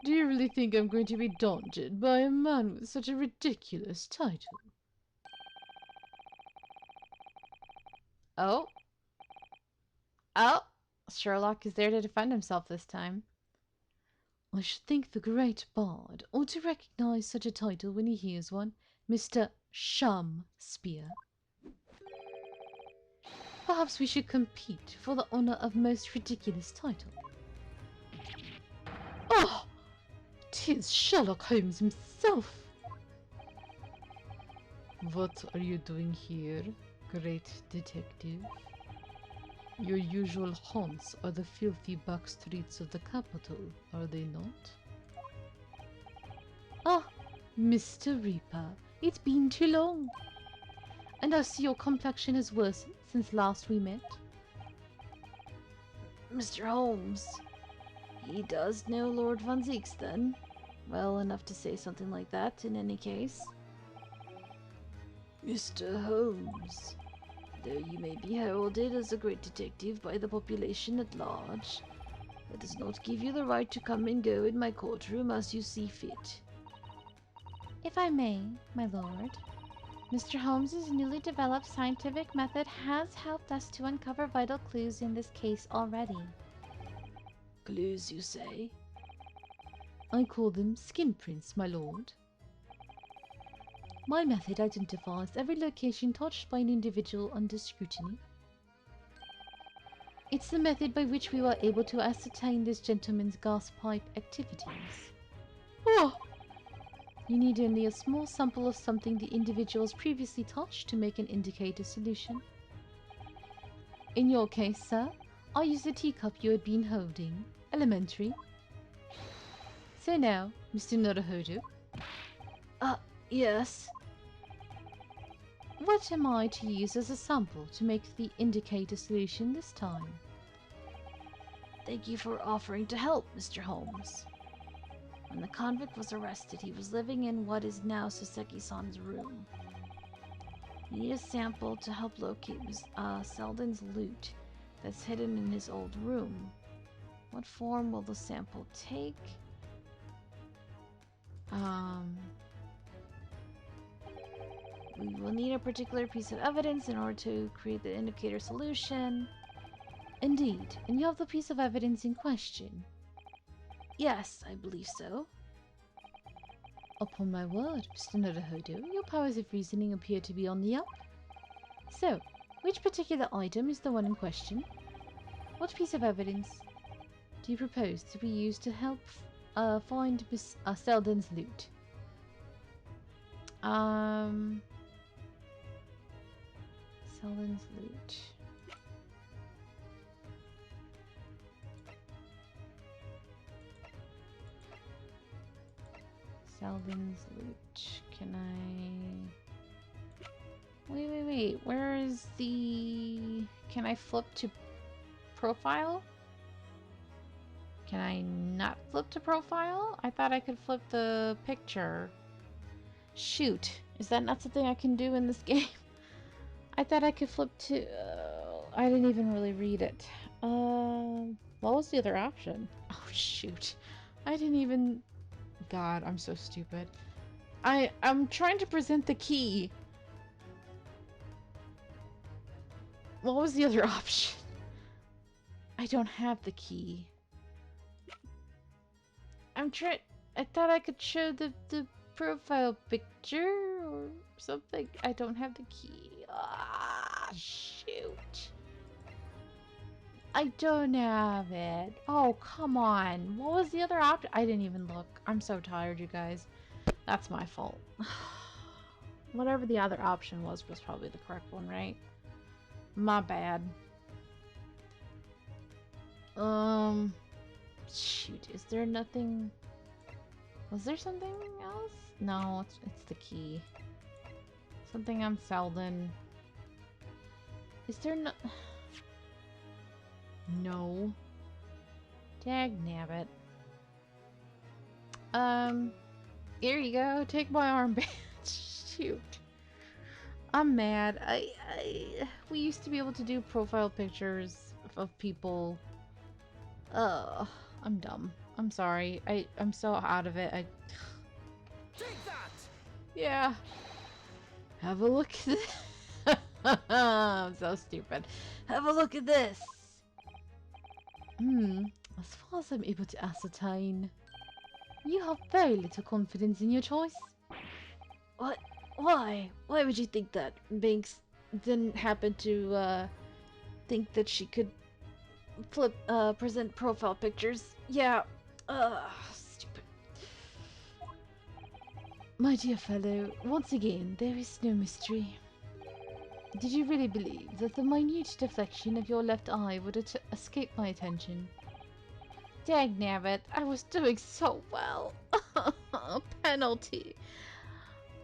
Do you really think I'm going to be daunted by a man with such a ridiculous title? Oh. Sherlock is there to defend himself this time. I should think the great bard ought to recognize such a title when he hears one. Mr. Shamspeare. Perhaps we should compete for the honor of most ridiculous title. Oh! 'Tis Sherlock Holmes himself! What are you doing here, great detective? Your usual haunts are the filthy back streets of the capital, are they not? Ah, Mr. Reaper, it's been too long. And I see your complexion has worsened since last we met. Mr. Holmes. He does know Lord Van Zeeks, then? Well enough to say something like that, in any case. Mr. Holmes. Though you may be heralded as a great detective by the population at large, that does not give you the right to come and go in my courtroom as you see fit. If I may, my lord, Mr. Holmes's newly developed scientific method has helped us to uncover vital clues in this case already. Clues, you say? I call them skin prints, my lord. My method identifies every location touched by an individual under scrutiny. It's the method by which we were able to ascertain this gentleman's gas pipe activities. Oh! You need only a small sample of something the individual has previously touched to make an indicator solution. In your case, sir, I used the teacup you had been holding. Elementary. So now, Mr. Naruhodo. Yes. What am I to use as a sample to make the indicator solution this time? Thank you for offering to help, Mr. Holmes. When the convict was arrested, he was living in what is now Soseki-san's room. You need a sample to help locate Selden's loot that's hidden in his old room. What form will the sample take? We will need a particular piece of evidence in order to create the indicator solution. Indeed, and you have the piece of evidence in question. Yes, I believe so. Upon my word, Mr. Naruhodo, your powers of reasoning appear to be on the up. So, which particular item is the one in question? What piece of evidence do you propose to be used to help find Miss Selden's loot? Selden's loot. Selden's loot. Can I... Wait. Where is the... Can I flip to profile? Can I not flip to profile? I thought I could flip the picture. Shoot. Is that not something I can do in this game? I thought I could flip to... I didn't even really read it. What was the other option? Oh, shoot. I didn't even... God, I'm so stupid. I'm trying to present the key. What was the other option? I don't have the key. I'm trying. I thought I could show the profile picture or something. I don't have the key. Ah, shoot. I don't have it. Oh, come on. What was the other option? I didn't even look. I'm so tired, you guys. That's my fault. Whatever the other option was probably the correct one, right? My bad. Shoot. Is there nothing? Was there something else? No, it's the key. Something on Selden. Is there no... No. Dagnabbit. Here you go. Take my armband. Shoot. I'm mad. We used to be able to do profile pictures of people. I'm dumb. I'm sorry. I'm so out of it. Take that! Yeah. Have a look at this. I'm so stupid. Have a look at this. As far as I'm able to ascertain, you have very little confidence in your choice. What? Why? Why would you think that? Binks didn't happen to think that she could present profile pictures. Yeah. Stupid. My dear fellow, once again, there is no mystery. Did you really believe that the minute deflection of your left eye would escape my attention? Dagnabbit, I was doing so well. Penalty.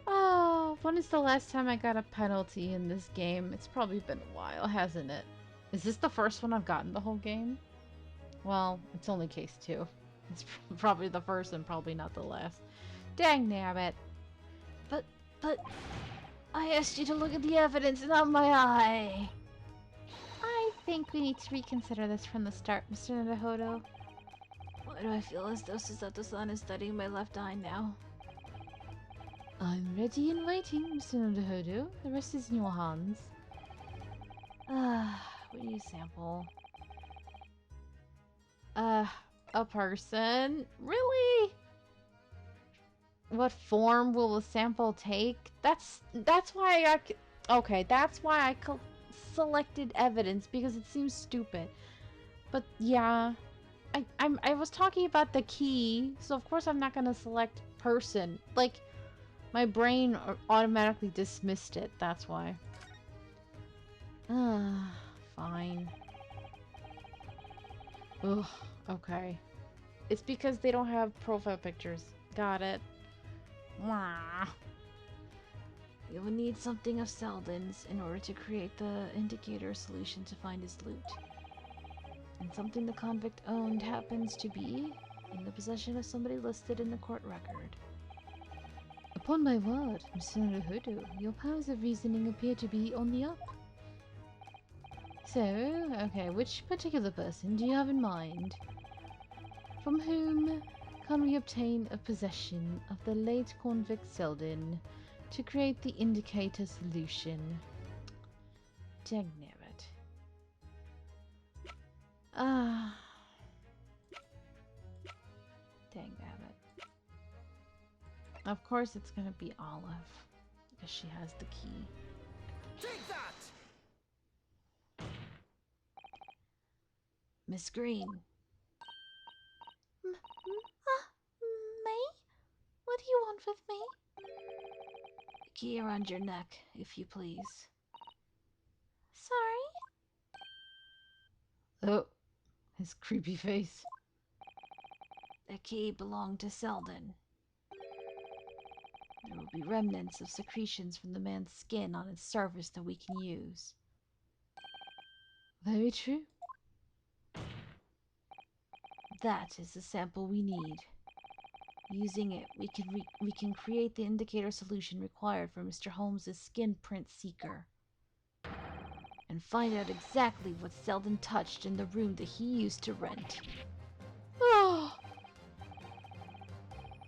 Oh, when is the last time I got a penalty in this game? It's probably been a while, hasn't it? Is this the first one I've gotten the whole game? Well, it's only case 2. It's probably the first and probably not the last. Dagnabbit. But I asked you to look at the evidence, not my eye. I think we need to reconsider this from the start, Mr. Nadahodo. Why do I feel as though Susato-san is studying my left eye now? I'm ready and waiting, Mr. Nadahodo. The rest is in your hands. What do you sample? A person? Really? What form will the sample take? That's why that's why I selected evidence, because it seems stupid. But yeah, I was talking about the key, so of course I'm not gonna select person. Like, my brain automatically dismissed it. That's why. Fine. Ugh. Okay. It's because they don't have profile pictures. Got it. Mwah. We will need something of Selden's in order to create the indicator solution to find his loot. And something the convict owned happens to be in the possession of somebody listed in the court record. Upon my word, Mr. Naruhodo, your powers of reasoning appear to be on the up. So, okay, which particular person do you have in mind? From whom can we obtain a possession of the late convict Selden to create the indicator solution? Dagnabbit. Dagnabbit. Of course it's gonna be Olive, because she has the key. Take that! Miss Green. Me? What do you want with me? The key around your neck, if you please. Sorry? Oh, his creepy face. The key belonged to Selden. There will be remnants of secretions from the man's skin on its surface that we can use. Very true. That is the sample we need. Using it, we can create the indicator solution required for Mr. Holmes's skin print seeker. And find out exactly what Selden touched in the room that he used to rent. Oh!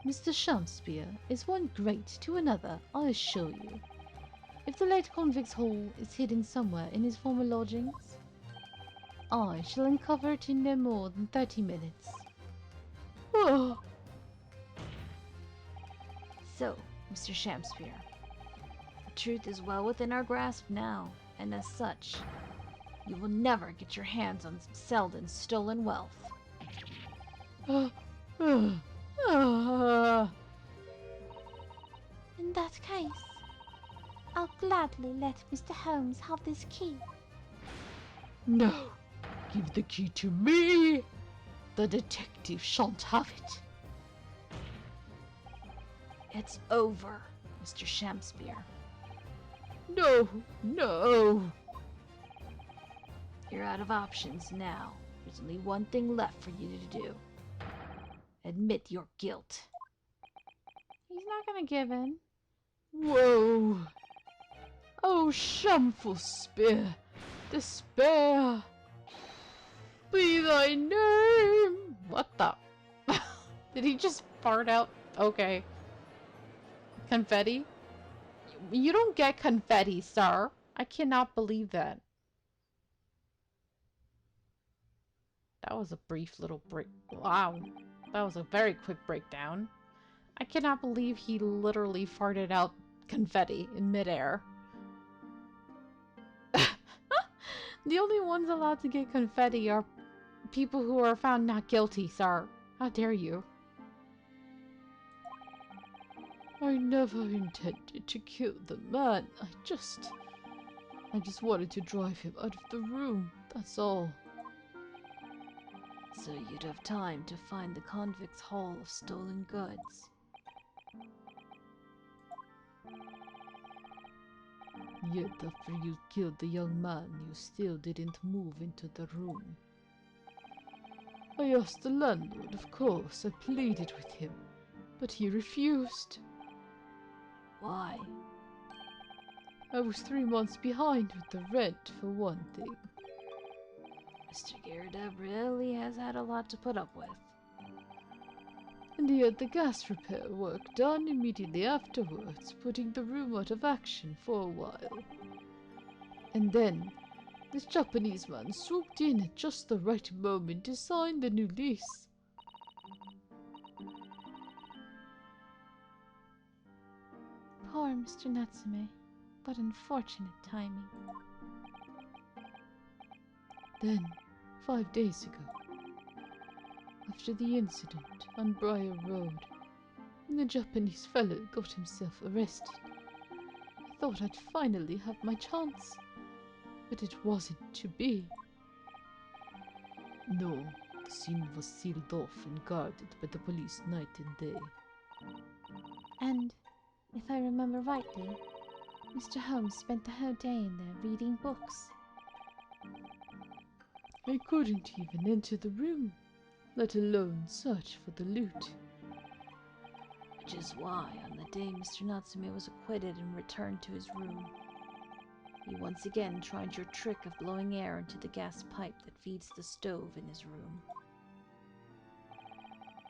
Mr. Shakespeare is one great to another, I assure you. If the late convict's hole is hidden somewhere in his former lodgings, I shall uncover it in no more than 30 minutes. Oh. So, Mr. Shamspeare, the truth is well within our grasp now, and as such, you will never get your hands on Selden's stolen wealth. In that case, I'll gladly let Mr. Holmes have this key. No! Give the key to me! The detective shan't have it. It's over, Mr. Shamspeare. No! No! You're out of options now. There's only one thing left for you to do. Admit your guilt. He's not gonna give in. Whoa! Oh, shameful spear! Despair! Be thy name! What the? Did he just fart out? Okay. Confetti? You don't get confetti, sir. I cannot believe that. That was a brief little break. Wow. That was a very quick breakdown. I cannot believe he literally farted out confetti in midair. The only ones allowed to get confetti are people who are found not guilty, sir. How dare you? I never intended to kill the man. I just wanted to drive him out of the room. That's all. So you'd have time to find the convict's haul of stolen goods. Yet after you killed the young man, you still didn't move into the room. I asked the landlord, of course. I pleaded with him, but he refused. Why? I was 3 months behind with the rent, for one thing. Mr. Garrett really has had a lot to put up with. And he had the gas repair work done immediately afterwards, putting the room out of action for a while. And then, this Japanese man swooped in at just the right moment to sign the new lease. Poor Mr. Natsume. What unfortunate timing. Then, 5 days ago, after the incident on Briar Road, when the Japanese fellow got himself arrested, I thought I'd finally have my chance, but it wasn't to be. No, the scene was sealed off and guarded by the police night and day. And, if I remember rightly, Mr. Holmes spent the whole day in there reading books. I couldn't even enter the room, let alone search for the loot. Which is why, on the day Mr. Natsume was acquitted and returned to his room, you once again tried your trick of blowing air into the gas pipe that feeds the stove in his room.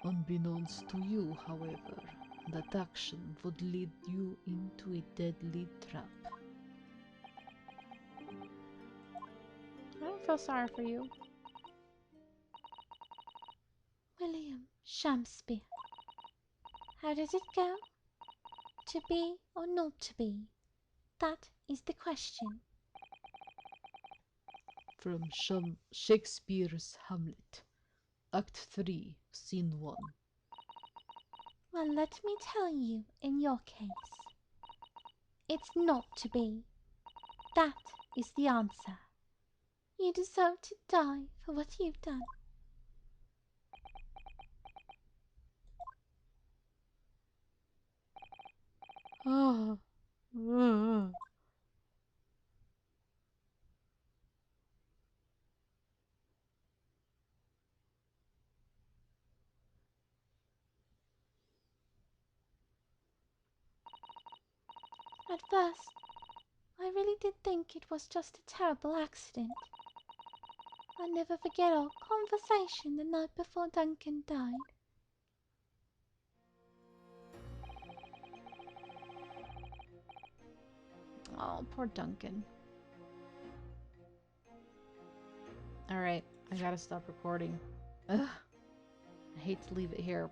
Unbeknownst to you, however, that action would lead you into a deadly trap. I don't feel sorry for you. William Shamspeare. How does it go? To be or not to be? That is the question. From Shakespeare's Hamlet, Act 3, Scene 1. Well, let me tell you, in your case, it's not to be. That is the answer. You deserve to die for what you've done. Ah. At first, I really did think it was just a terrible accident. I'll never forget our conversation the night before Duncan died. Oh, poor Duncan. Alright, I gotta stop recording. Ugh. I hate to leave it here.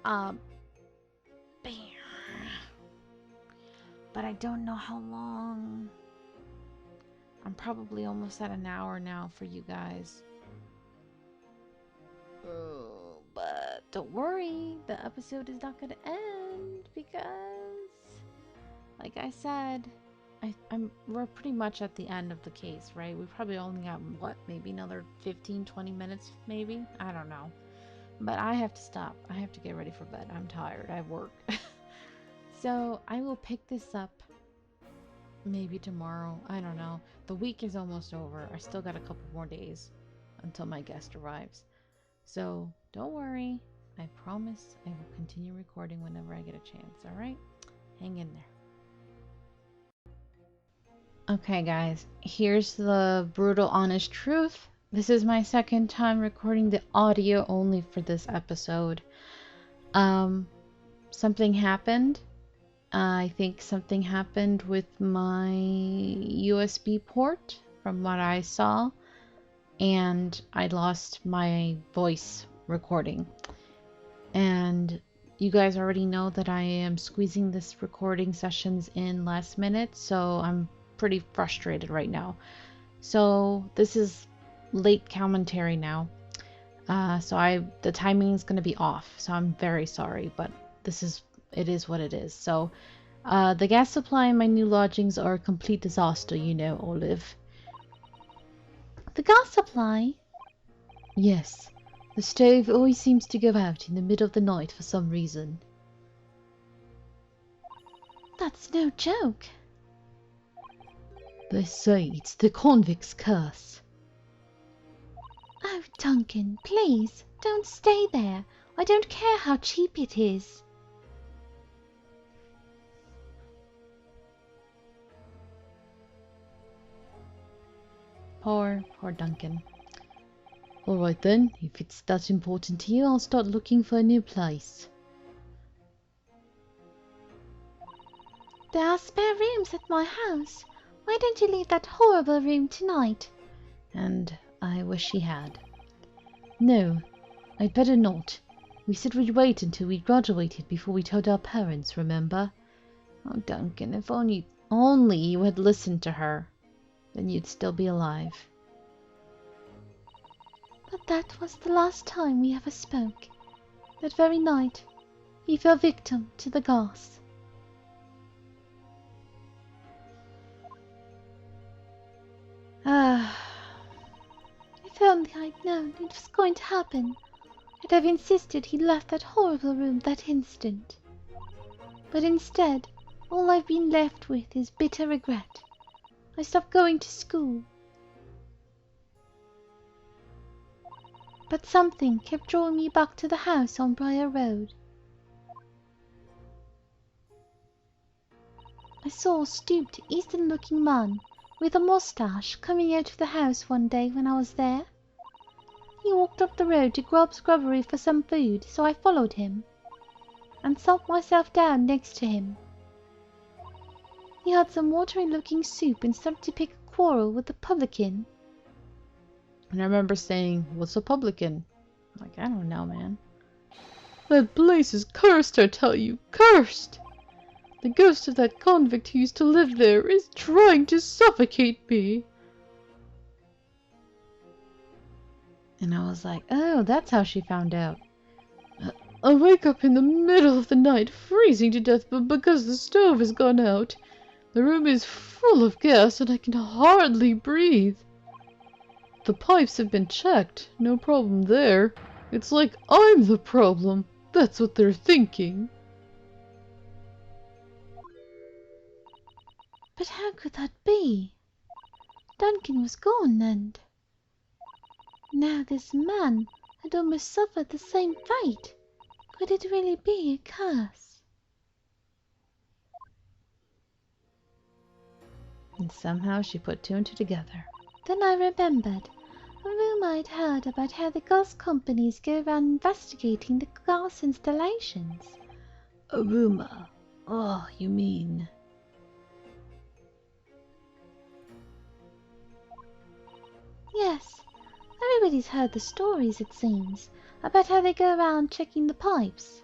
Bam. But I don't know how long. I'm probably almost at an hour now for you guys. Oh, but don't worry, the episode is not gonna end because, like I said, we're pretty much at the end of the case, right? We probably only got, what, maybe another 15-20 minutes, maybe? I don't know. But I have to stop. I have to get ready for bed. I'm tired. I have work. So I will pick this up maybe tomorrow. I don't know. The week is almost over. I still got a couple more days until my guest arrives. So don't worry. I promise I will continue recording whenever I get a chance. All right? Hang in there. Okay, guys. Here's the brutal, honest truth. This is my second time recording the audio only for this episode. Something happened. I think something happened with my USB port from what I saw, and I lost my voice recording. And you guys already know that I am squeezing this recording sessions in last minute, so I'm pretty frustrated right now. So this is late commentary now. The timing is going to be off, so I'm very sorry, but it is what it is. So the gas supply in my new lodgings are a complete disaster, you know, Olive. The gas supply? Yes, the stove always seems to go out in the middle of the night for some reason. That's no joke. They say it's the convict's curse. Oh, Duncan, please, don't stay there. I don't care how cheap it is. Poor Duncan. Alright then, if it's that important to you, I'll start looking for a new place. There are spare rooms at my house. Why don't you leave that horrible room tonight? And I wish he had. No, I'd better not. We said we'd wait until we graduated before we told our parents, remember? Oh, Duncan, if only you had listened to her, then you'd still be alive. But that was the last time we ever spoke. That very night, he fell victim to the gas. If only I'd known it was going to happen, I'd have insisted he left that horrible room that instant. But instead, all I've been left with is bitter regret. I stopped going to school. But something kept drawing me back to the house on Briar Road. I saw a stooped, Eastern-looking man with a moustache coming out of the house one day when I was there. He walked up the road to Grub's Grubbery for some food, so I followed him and sat myself down next to him. He had some watery-looking soup and started to pick a quarrel with the publican. And I remember saying, "What's a publican?" Like, I don't know, man. That place is cursed, I tell you, cursed! The ghost of that convict who used to live there is trying to suffocate me. And I was like, oh, that's how she found out. I wake up in the middle of the night, freezing to death, but because the stove has gone out. The room is full of gas and I can hardly breathe. The pipes have been checked, no problem there. It's like I'm the problem. That's what they're thinking. But how could that be? Duncan was gone, and now this man had almost suffered the same fate. Could it really be a curse? And somehow she put two and two together. Then I remembered a rumor I'd heard about how the gas companies go around investigating the gas installations. A rumor? Oh, you mean... Yes, everybody's heard the stories, it seems, about how they go around checking the pipes.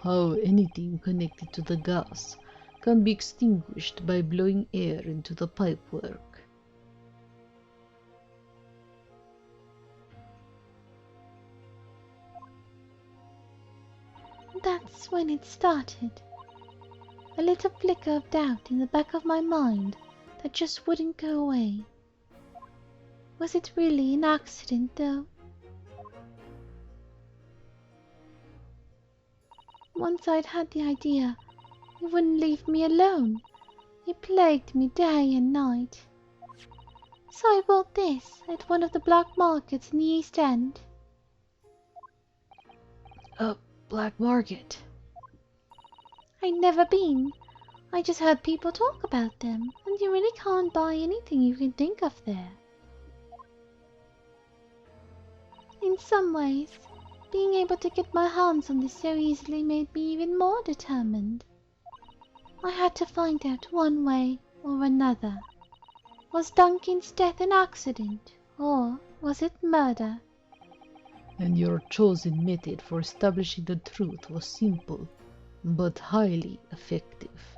How anything connected to the gas can be extinguished by blowing air into the pipework. That's when it started. A little flicker of doubt in the back of my mind that just wouldn't go away. Was it really an accident, though? Once I'd had the idea, it wouldn't leave me alone. It plagued me day and night. So I bought this at one of the black markets in the East End. A black market? I'd never been. I just heard people talk about them, and you really can't buy anything you can think of there. In some ways, being able to get my hands on this so easily made me even more determined. I had to find out one way or another. Was Duncan's death an accident, or was it murder? And your chosen method for establishing the truth was simple, but highly effective.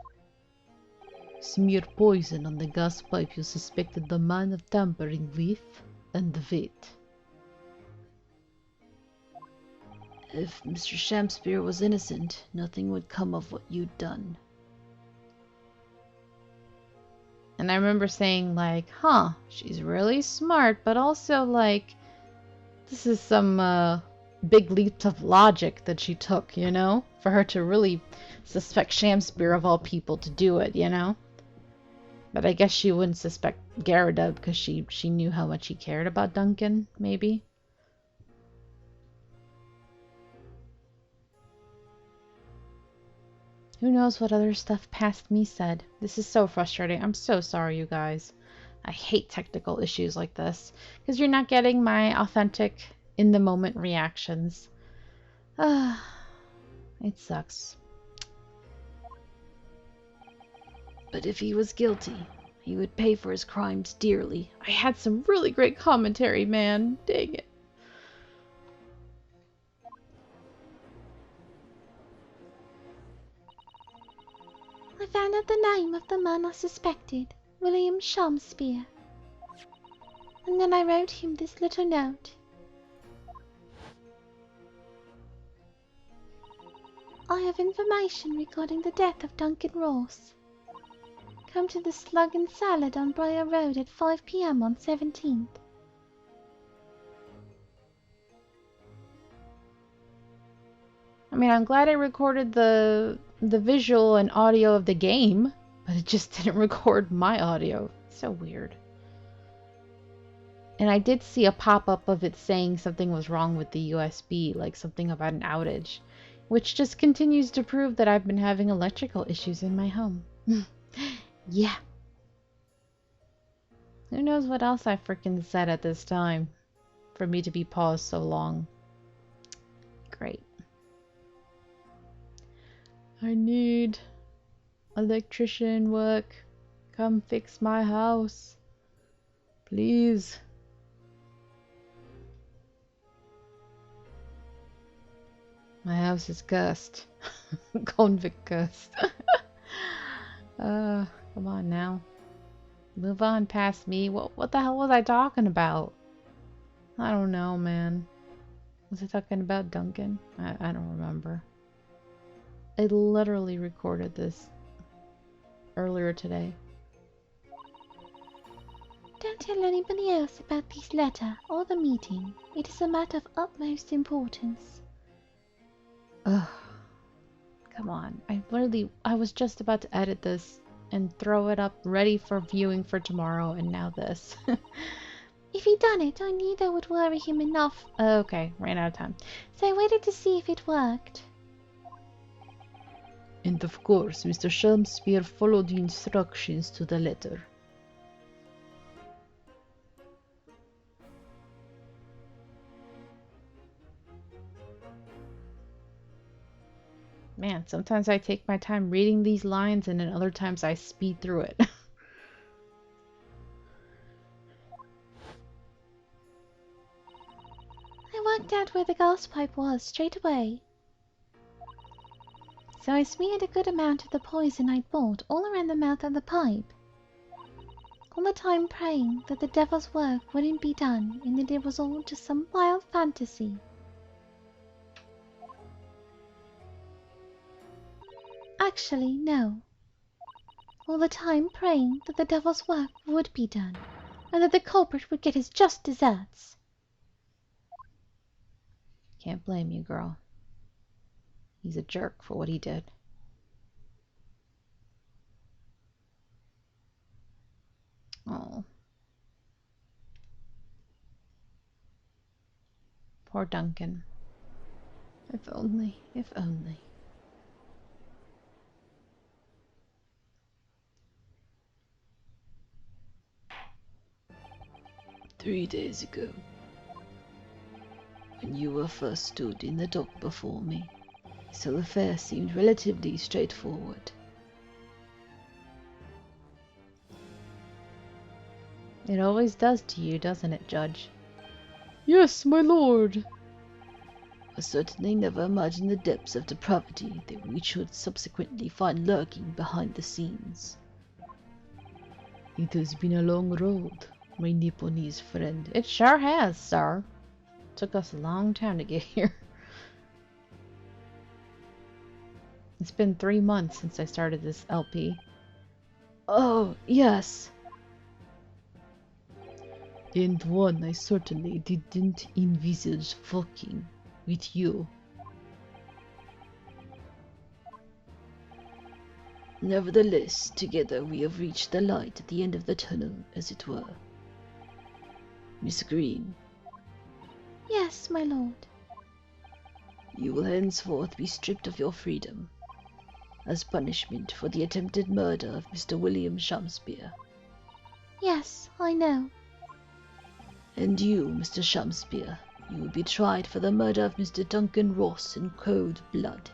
Smear poison on the gas pipe you suspected the man of tampering with, and wait. If Mr. Shakespeare was innocent, nothing would come of what you'd done. And I remember saying, like, huh, she's really smart, but also, like, this is some big leaps of logic that she took, you know? For her to really suspect Shakespeare of all people to do it, you know? But I guess she wouldn't suspect Garida because she knew how much he cared about Duncan, maybe? Who knows what other stuff past me said. This is so frustrating. I'm so sorry, you guys. I hate technical issues like this because you're not getting my authentic, in-the-moment reactions. It sucks. But if he was guilty, he would pay for his crimes dearly. I had some really great commentary, man. Dang it. I found out the name of the man I suspected, William Shakespeare. And then I wrote him this little note. I have information regarding the death of Duncan Ross. Come to the Slug and Salad on Briar Road at 5 p.m. on 17th. I mean, I'm glad I recorded the visual and audio of the game, but it just didn't record my audio. So weird. And I did see a pop-up of it saying something was wrong with the USB, like something about an outage, which just continues to prove that I've been having electrical issues in my home. Yeah. Who knows what else I freaking said at this time for me to be paused so long. Great. I need electrician work. Come fix my house. Please. My house is cursed. Convict cursed. Come on now. Move on past me. What the hell was I talking about? I don't know, man. Was I talking about Duncan? I don't remember. I literally recorded this earlier today. Don't tell anybody else about this letter or the meeting. It is a matter of utmost importance. Ugh. Come on. I was just about to edit this and throw it up ready for viewing for tomorrow, and now this. If he'd done it, I knew that would worry him enough. Okay, ran out of time. So I waited to see if it worked. And of course, Mr. Shakespeare followed the instructions to the letter. Man, sometimes I take my time reading these lines and then other times I speed through it. worked out where the gas pipe was straight away. So I smeared a good amount of the poison I'd bought all around the mouth of the pipe. All the time praying that the devil's work wouldn't be done and that it was all just some wild fantasy. Actually, no. All the time praying that the devil's work would be done and that the culprit would get his just deserts. Can't blame you, girl. He's a jerk for what he did. Oh. Poor Duncan. If only, if only. "3 days ago, when you were first stood in the dock before me, this whole affair seemed relatively straightforward. It always does to you, doesn't it, Judge? Yes, my lord. I certainly never imagined the depths of depravity that we should subsequently find lurking behind the scenes. It has been a long road, my Nipponese friend. It sure has, sir. Took us a long time to get here. It's been 3 months since I started this LP. Oh, yes. And one I certainly didn't envisage fucking with you. Nevertheless, together we have reached the light at the end of the tunnel, as it were. Miss Green, Yes, my lord. you will henceforth be stripped of your freedom, as punishment for the attempted murder of Mr. William Shamspeare. Yes, I know. And you, Mr. Shamspeare, you will be tried for the murder of Mr. Duncan Ross in cold blood,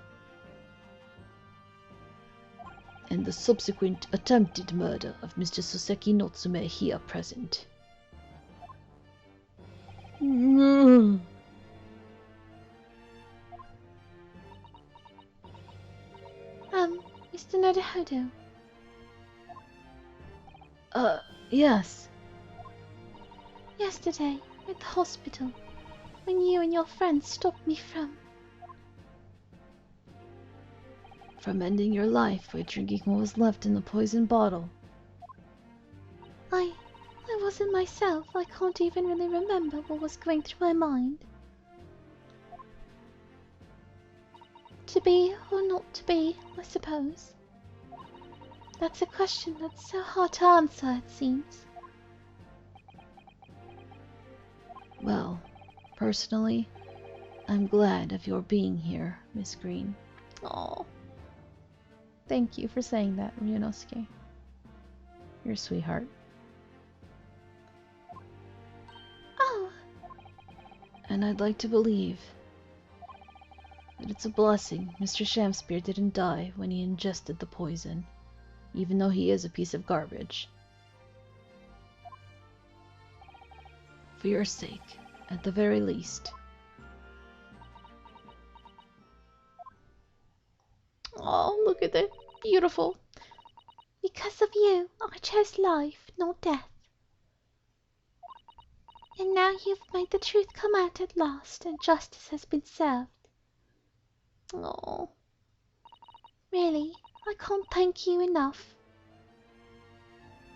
and the subsequent attempted murder of Mr. Soseki Natsume here present. Mr. Naruhodo. Yes. Yesterday, at the hospital, when you and your friends stopped me From ending your life by drinking what was left in the poison bottle. I wasn't myself. I can't even really remember what was going through my mind. To be or not to be, I suppose. That's a question that's so hard to answer, it seems. Well, personally, I'm glad of your being here, Miss Green. Oh. Thank you for saying that, Ryunosuke. You're a sweetheart. Oh, And I'd like to believe that it's a blessing Mr. Shamspeare didn't die when he ingested the poison, even though he is a piece of garbage. For your sake, at the very least. Oh, look at that. Beautiful. because of you, I chose life, not death. And now you've made the truth come out at last, and justice has been served. Oh. Really, I can't thank you enough.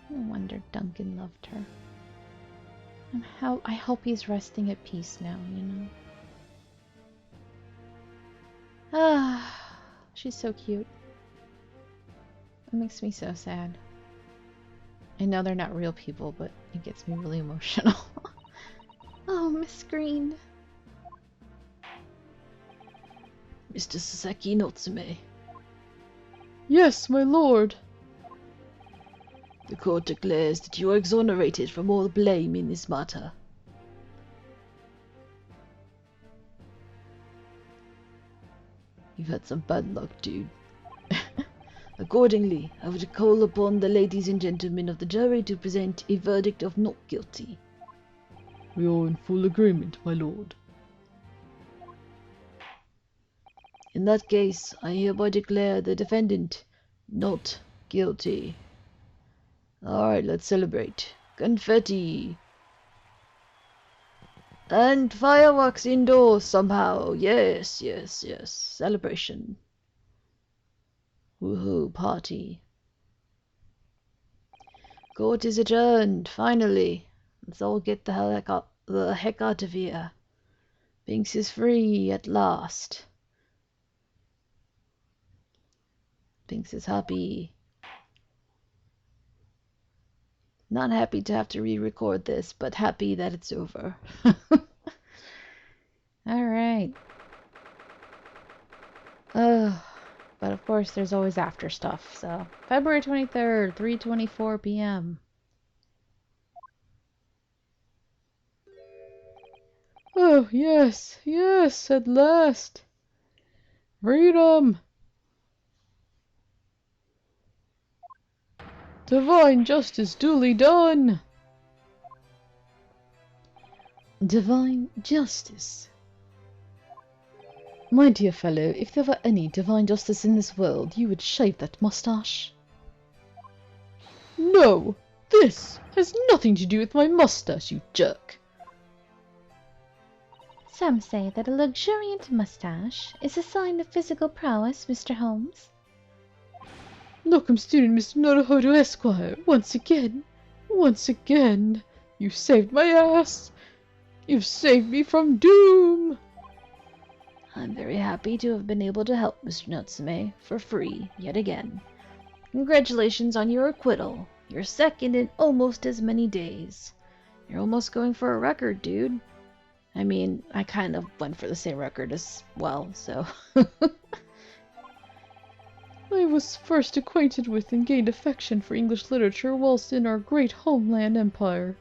No wonder Duncan loved her. And I hope he's resting at peace now, you know? Ah, she's so cute. It makes me so sad. I know they're not real people, but it gets me really emotional. Oh, Miss Green. Mr. Sasaki Natsume, Yes, my lord. the court declares that you are exonerated from all blame in this matter. You've had some bad luck, dude. Accordingly, I would call upon the ladies and gentlemen of the jury to present a verdict of not guilty. We are in full agreement, my lord. In that case, I hereby declare the defendant not guilty. Alright, let's celebrate. Confetti! And fireworks indoors somehow. Yes, yes, yes. Celebration. Woohoo, party. Court is adjourned, finally. Let's all get the heck out of here. Binks is free at last. Binks is happy. Not happy to have to re-record this, but happy that it's over. Alright. But of course there's always after stuff, so February 23rd, 3:24 p.m. Oh, yes, yes, at last. Freedom! Divine justice duly done! Divine justice? My dear fellow, if there were any divine justice in this world, you would shave that mustache. No! This has nothing to do with my mustache, you jerk! Some say that a luxuriant mustache is a sign of physical prowess, Mr. Holmes. Locum student Mr. Naruhodo Esquire, once again, you saved my ass! You've saved me from doom! I'm very happy to have been able to help Mr. Natsume for free yet again. Congratulations on your acquittal. You're second in almost as many days. You're almost going for a record, dude. I mean, I kind of went for the same record as well, so... I was first acquainted with and gained affection for English literature whilst in our great homeland empire.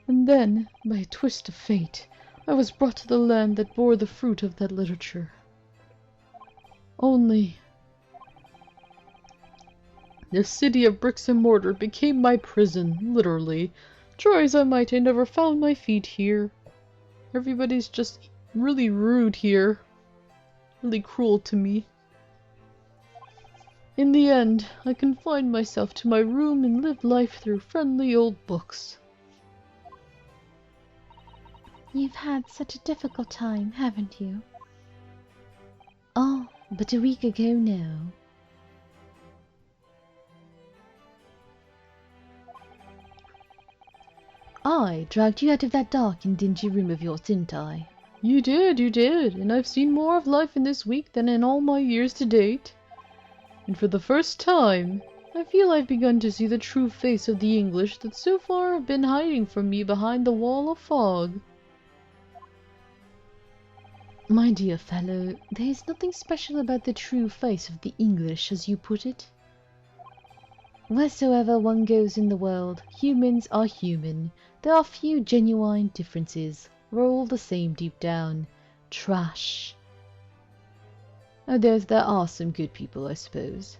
And then, by a twist of fate, I was brought to the land that bore the fruit of that literature. Only... the city of bricks and mortar became my prison, literally. Try as I might, I never found my feet here. Everybody's just really rude here. Really cruel to me. In the end, I confined myself to my room and lived life through friendly old books. You've had such a difficult time, haven't you? Oh, but a week ago now. I dragged you out of that dark and dingy room of yours, didn't I? You did, and I've seen more of life in this week than in all my years to date. And for the first time, I feel I've begun to see the true face of the English that so far have been hiding from me behind the wall of fog. My dear fellow, there is nothing special about the true face of the English, as you put it. Wheresoever one goes in the world, humans are human. There are few genuine differences. We're all the same deep down. Trash. Oh, there are some good people, I suppose.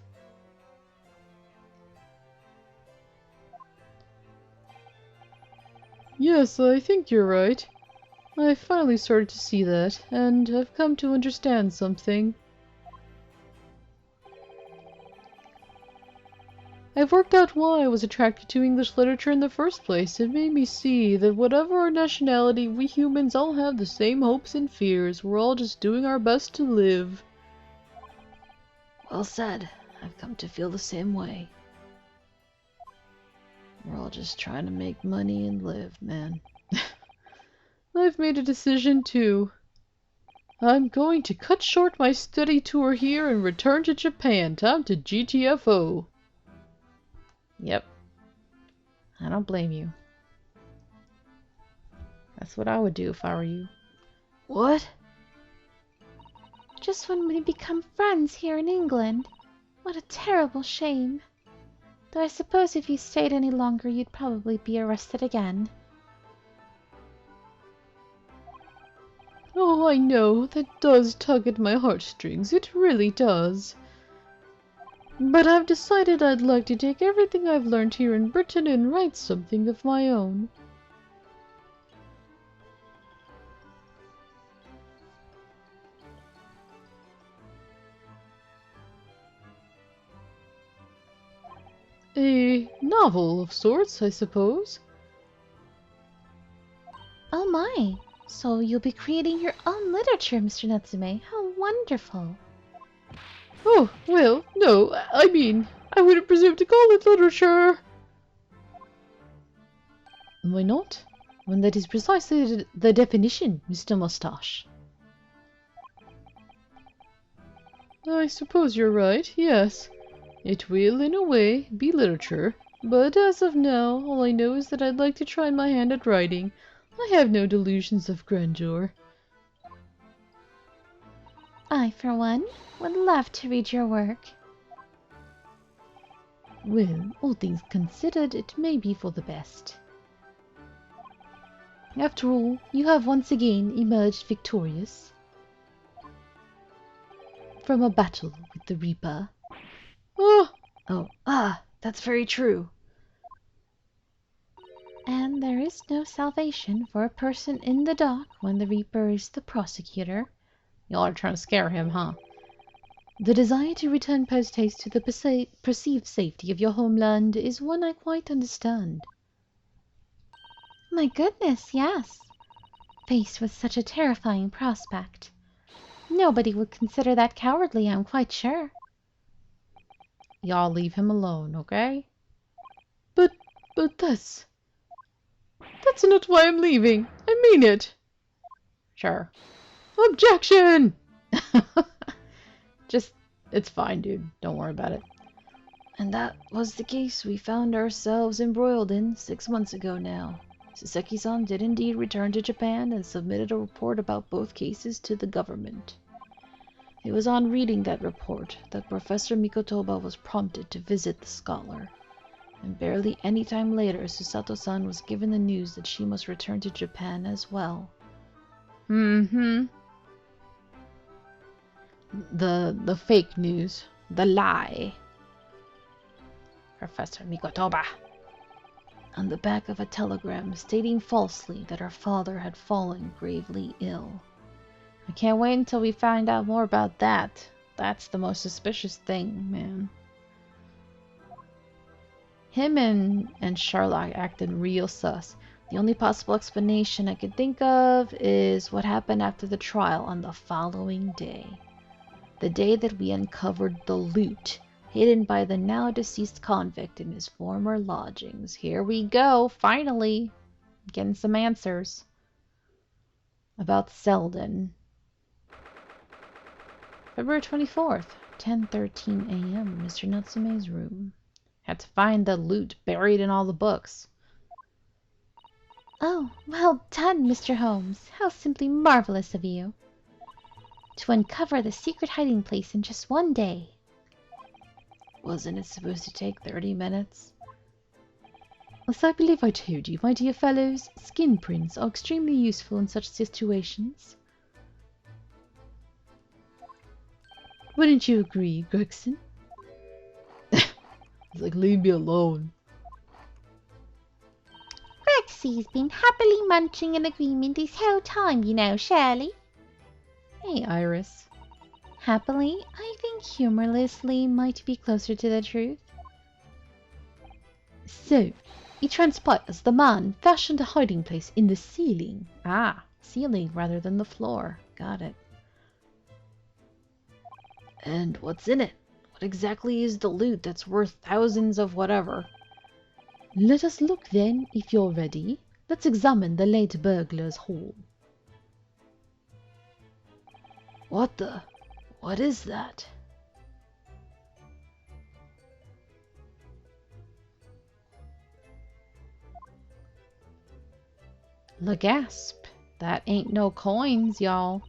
Yes, I think you're right. I finally started to see that, and I've come to understand something. I've worked out why I was attracted to English literature in the first place. It made me see that whatever our nationality, we humans all have the same hopes and fears. We're all just doing our best to live. Well said. I've come to feel the same way. We're all just trying to make money and live, man. I've made a decision too. I'm going to cut short my study tour here and return to Japan. Time to GTFO. Yep. I don't blame you. That's what I would do if I were you. What? Just when we become friends here in England. What a terrible shame. Though I suppose if you stayed any longer, you'd probably be arrested again. Oh, I know, that does tug at my heartstrings. It really does. But I've decided I'd like to take everything I've learned here in Britain and write something of my own. A novel of sorts, I suppose. Oh my! So you'll be creating your own literature, Mr. Natsume. How wonderful! Oh, well, no, I mean, I wouldn't presume to call it literature. Why not? When that is precisely the definition, Mr. Mustache. I suppose you're right, yes. It will, in a way, be literature, but as of now, all I know is that I'd like to try my hand at writing. I have no delusions of grandeur. I, for one, would love to read your work. Well, all things considered, it may be for the best. After all, you have once again emerged victorious from a battle with the Reaper. That's very true. And there is no salvation for a person in the dock when the Reaper is the prosecutor. Y'all are trying to scare him, huh? The desire to return post-haste to the perceived safety of your homeland is one I quite understand. My goodness, yes. Faced with such a terrifying prospect. Nobody would consider that cowardly, I'm quite sure. Y'all leave him alone, okay? But that's not why I'm leaving. I mean it. Sure. Objection! It's fine, dude. Don't worry about it. And that was the case we found ourselves embroiled in 6 months ago now. Saseki-san did indeed return to Japan and submitted a report about both cases to the government. It was on reading that report that Professor Mikotoba was prompted to visit the scholar. And barely any time later, Susato-san was given the news that she must return to Japan as well. Mm-hmm. The fake news. The lie. Professor Mikotoba. On the back of a telegram stating falsely that her father had fallen gravely ill. I can't wait until we find out more about that. That's the most suspicious thing, man. Him and Sherlock acted real sus. The only possible explanation I could think of is what happened after the trial on the following day. The day that we uncovered the loot hidden by the now deceased convict in his former lodgings. Here we go, finally. Getting some answers. About Selden. February 24th, 10:13 a.m. Mr. Natsume's room. Had to find the loot buried in all the books. Oh, well done, Mr. Holmes. How simply marvelous of you. To uncover the secret hiding place in just one day. Wasn't it supposed to take 30 minutes? As I believe I told you, my dear fellows, skin prints are extremely useful in such situations. Wouldn't you agree, Gregson? It's like, leave me alone. Rexy's been happily munching in agreement this whole time, you know, Shirley. Hey, Iris. Happily, I think humorlessly might be closer to the truth. So, it transpires the man fashioned a hiding place in the ceiling. Ah, ceiling rather than the floor. Got it. And what's in it? What exactly is the loot that's worth thousands of whatever? Let us look then, if you're ready. Let's examine the late burglar's hall. What is that? La gasp. That ain't no coins, y'all.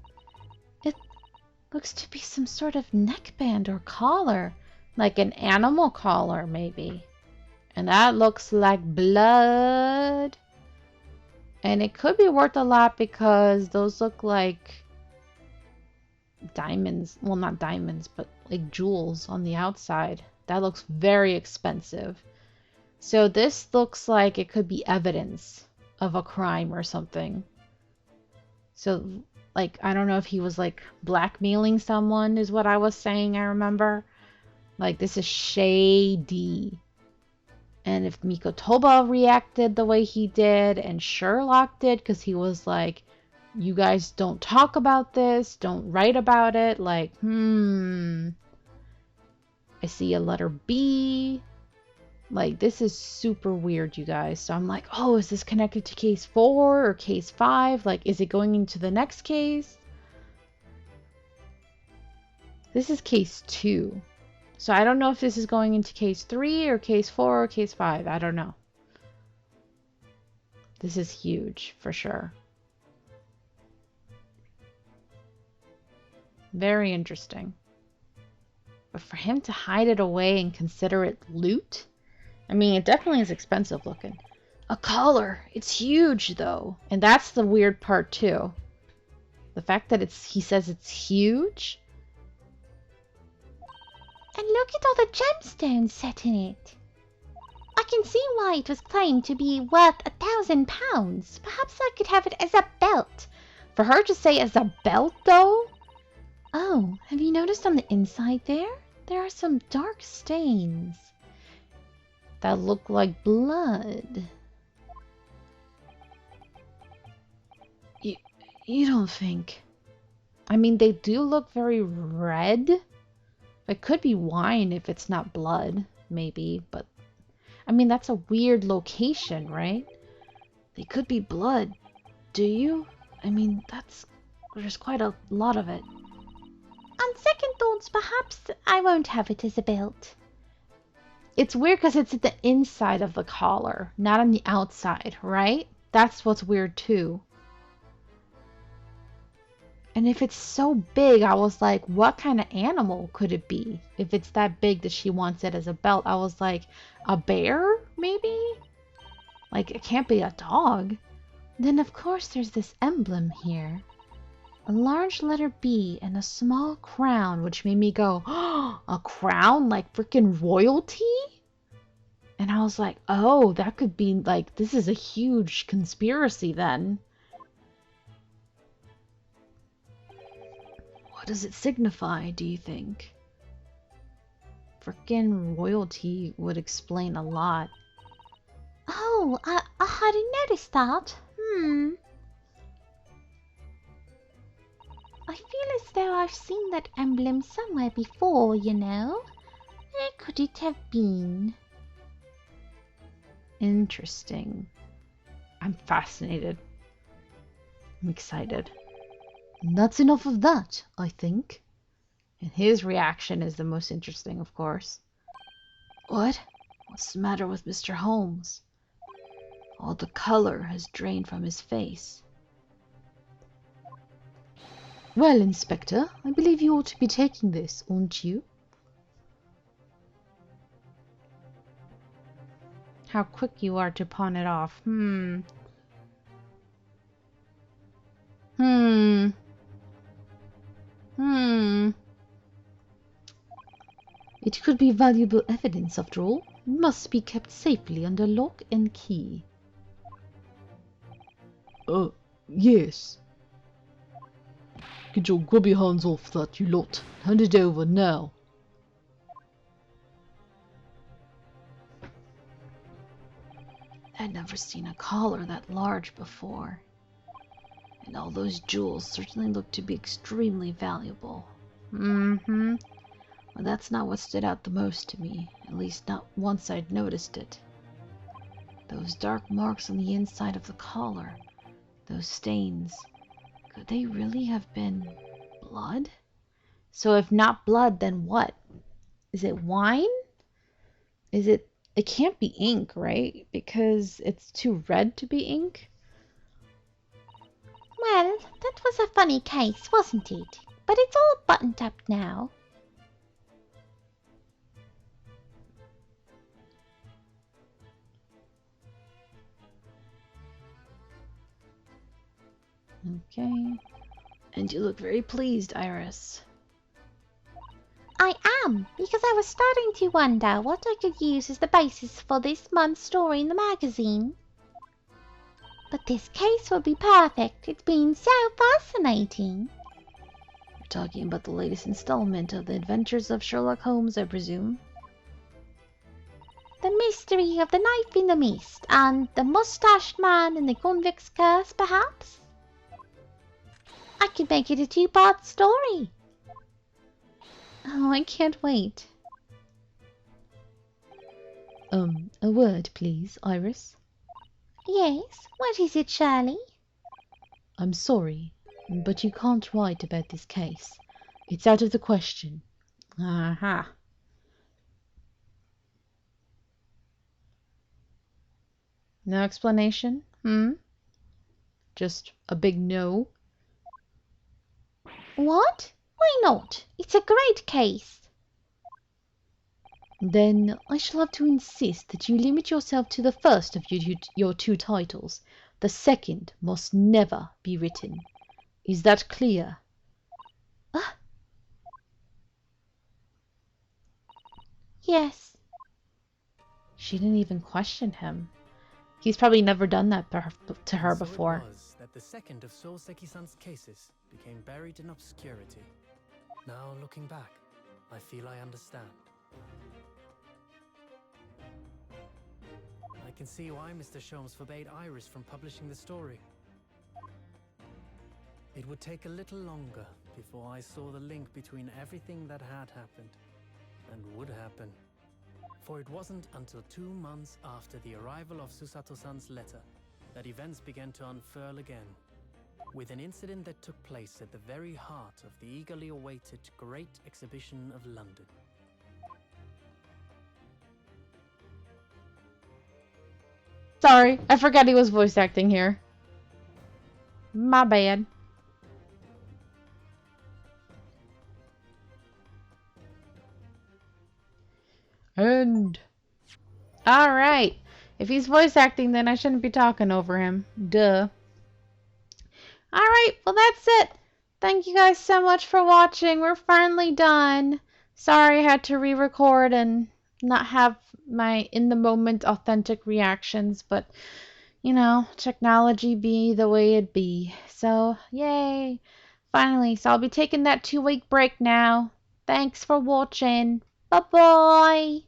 Looks to be some sort of neckband or collar. Like an animal collar, maybe. And that looks like blood. And it could be worth a lot because those look like diamonds. Well, not diamonds, but like jewels on the outside. That looks very expensive. So this looks like it could be evidence of a crime or something. So, like, I don't know if he was like blackmailing someone is what I was saying, I remember. Like, this is shady. And if Mikotoba reacted the way he did and Sherlock did, because he was like, you guys don't talk about this, don't write about it, like, I see a letter B. Like, this is super weird, you guys. So I'm like, oh, is this connected to case 4 or case 5? Like, is it going into the next case? This is case 2. So I don't know if this is going into case 3 or case 4 or case 5. I don't know. This is huge, for sure. Very interesting. But for him to hide it away and consider it loot? I mean, it definitely is expensive looking. A collar. It's huge, though. And that's the weird part, too. The fact that he says it's huge. And look at all the gemstones set in it. I can see why it was claimed to be worth £1,000. Perhaps I could have it as a belt. For her to say as a belt, though? Oh, have you noticed on the inside there? There are some dark stains. That look like blood. You don't think? I mean, they do look very red. It could be wine if it's not blood, maybe, but I mean, that's a weird location, right? They could be blood. Do you? I mean, there's quite a lot of it. On second thoughts, perhaps I won't have it as a belt. It's weird because it's at the inside of the collar, not on the outside, right? That's what's weird too. And if it's so big, I was like, what kind of animal could it be? If it's that big that she wants it as a belt, I was like, a bear, maybe? Like, it can't be a dog. Then, of course, there's this emblem here. A large letter B and a small crown, Which made me go, oh, a crown? Like freaking royalty? And I was like, oh, that could be like, this is a huge conspiracy then. What does it signify, do you think? Frickin' royalty would explain a lot. Oh, I hadn't noticed that. I feel as though I've seen that emblem somewhere before, you know. Where could it have been? Interesting. I'm fascinated. I'm excited. And that's enough of that, I think. And his reaction is the most interesting, of course. What? What's the matter with Mr. Holmes? All the color has drained from his face. Well, Inspector, I believe you ought to be taking this, aren't you? How quick you are to pawn it off. It could be valuable evidence, after all. It must be kept safely under lock and key. Yes. Get your grubby hands off that, you lot. Hand it over now. I'd never seen a collar that large before. And all those jewels certainly look to be extremely valuable. Well, that's not what stood out the most to me, at least not once I'd noticed it. Those dark marks on the inside of the collar, those stains, could they really have been blood? So if not blood, then what? Is it wine? It can't be ink, right? Because it's too red to be ink? Well, that was a funny case, wasn't it? But it's all buttoned up now. Okay. And you look very pleased, Iris. I am, because I was starting to wonder what I could use as the basis for this month's story in the magazine. But this case will be perfect. It's been so fascinating. You're talking about the latest installment of the Adventures of Sherlock Holmes, I presume? The mystery of the knife in the mist and the mustached man in the convict's curse, perhaps? I could make it a two-part story. Oh, I can't wait. A word, please, Iris. Yes, what is it, Shirley? I'm sorry, but you can't write about this case. It's out of the question. Aha. No explanation? Just a big no? What? Why not? It's a great case. Then I shall have to insist that you limit yourself to the first of your two titles. The second must never be written. Is that clear? Yes. She didn't even question him. He's probably never done that to her And so before. it was that the second of Soseki-san's cases became buried in obscurity. Now, looking back, I feel I understand. I can see why Mr. Sholmes forbade Iris from publishing the story. It would take a little longer before I saw the link between everything that had happened and would happen. For it wasn't until 2 months after the arrival of Susato-san's letter that events began to unfurl again, with an incident that took place at the very heart of the eagerly awaited Great Exhibition of London. Sorry, I forgot he was voice acting here. My bad. And alright. If he's voice acting, then I shouldn't be talking over him. Duh. Alright, well that's it. Thank you guys so much for watching. We're finally done. Sorry I had to re-record and not have my in-the-moment authentic reactions, but you know, technology be the way it be. So, yay. Finally, so I'll be taking that 2-week break now. Thanks for watching. Bye-bye.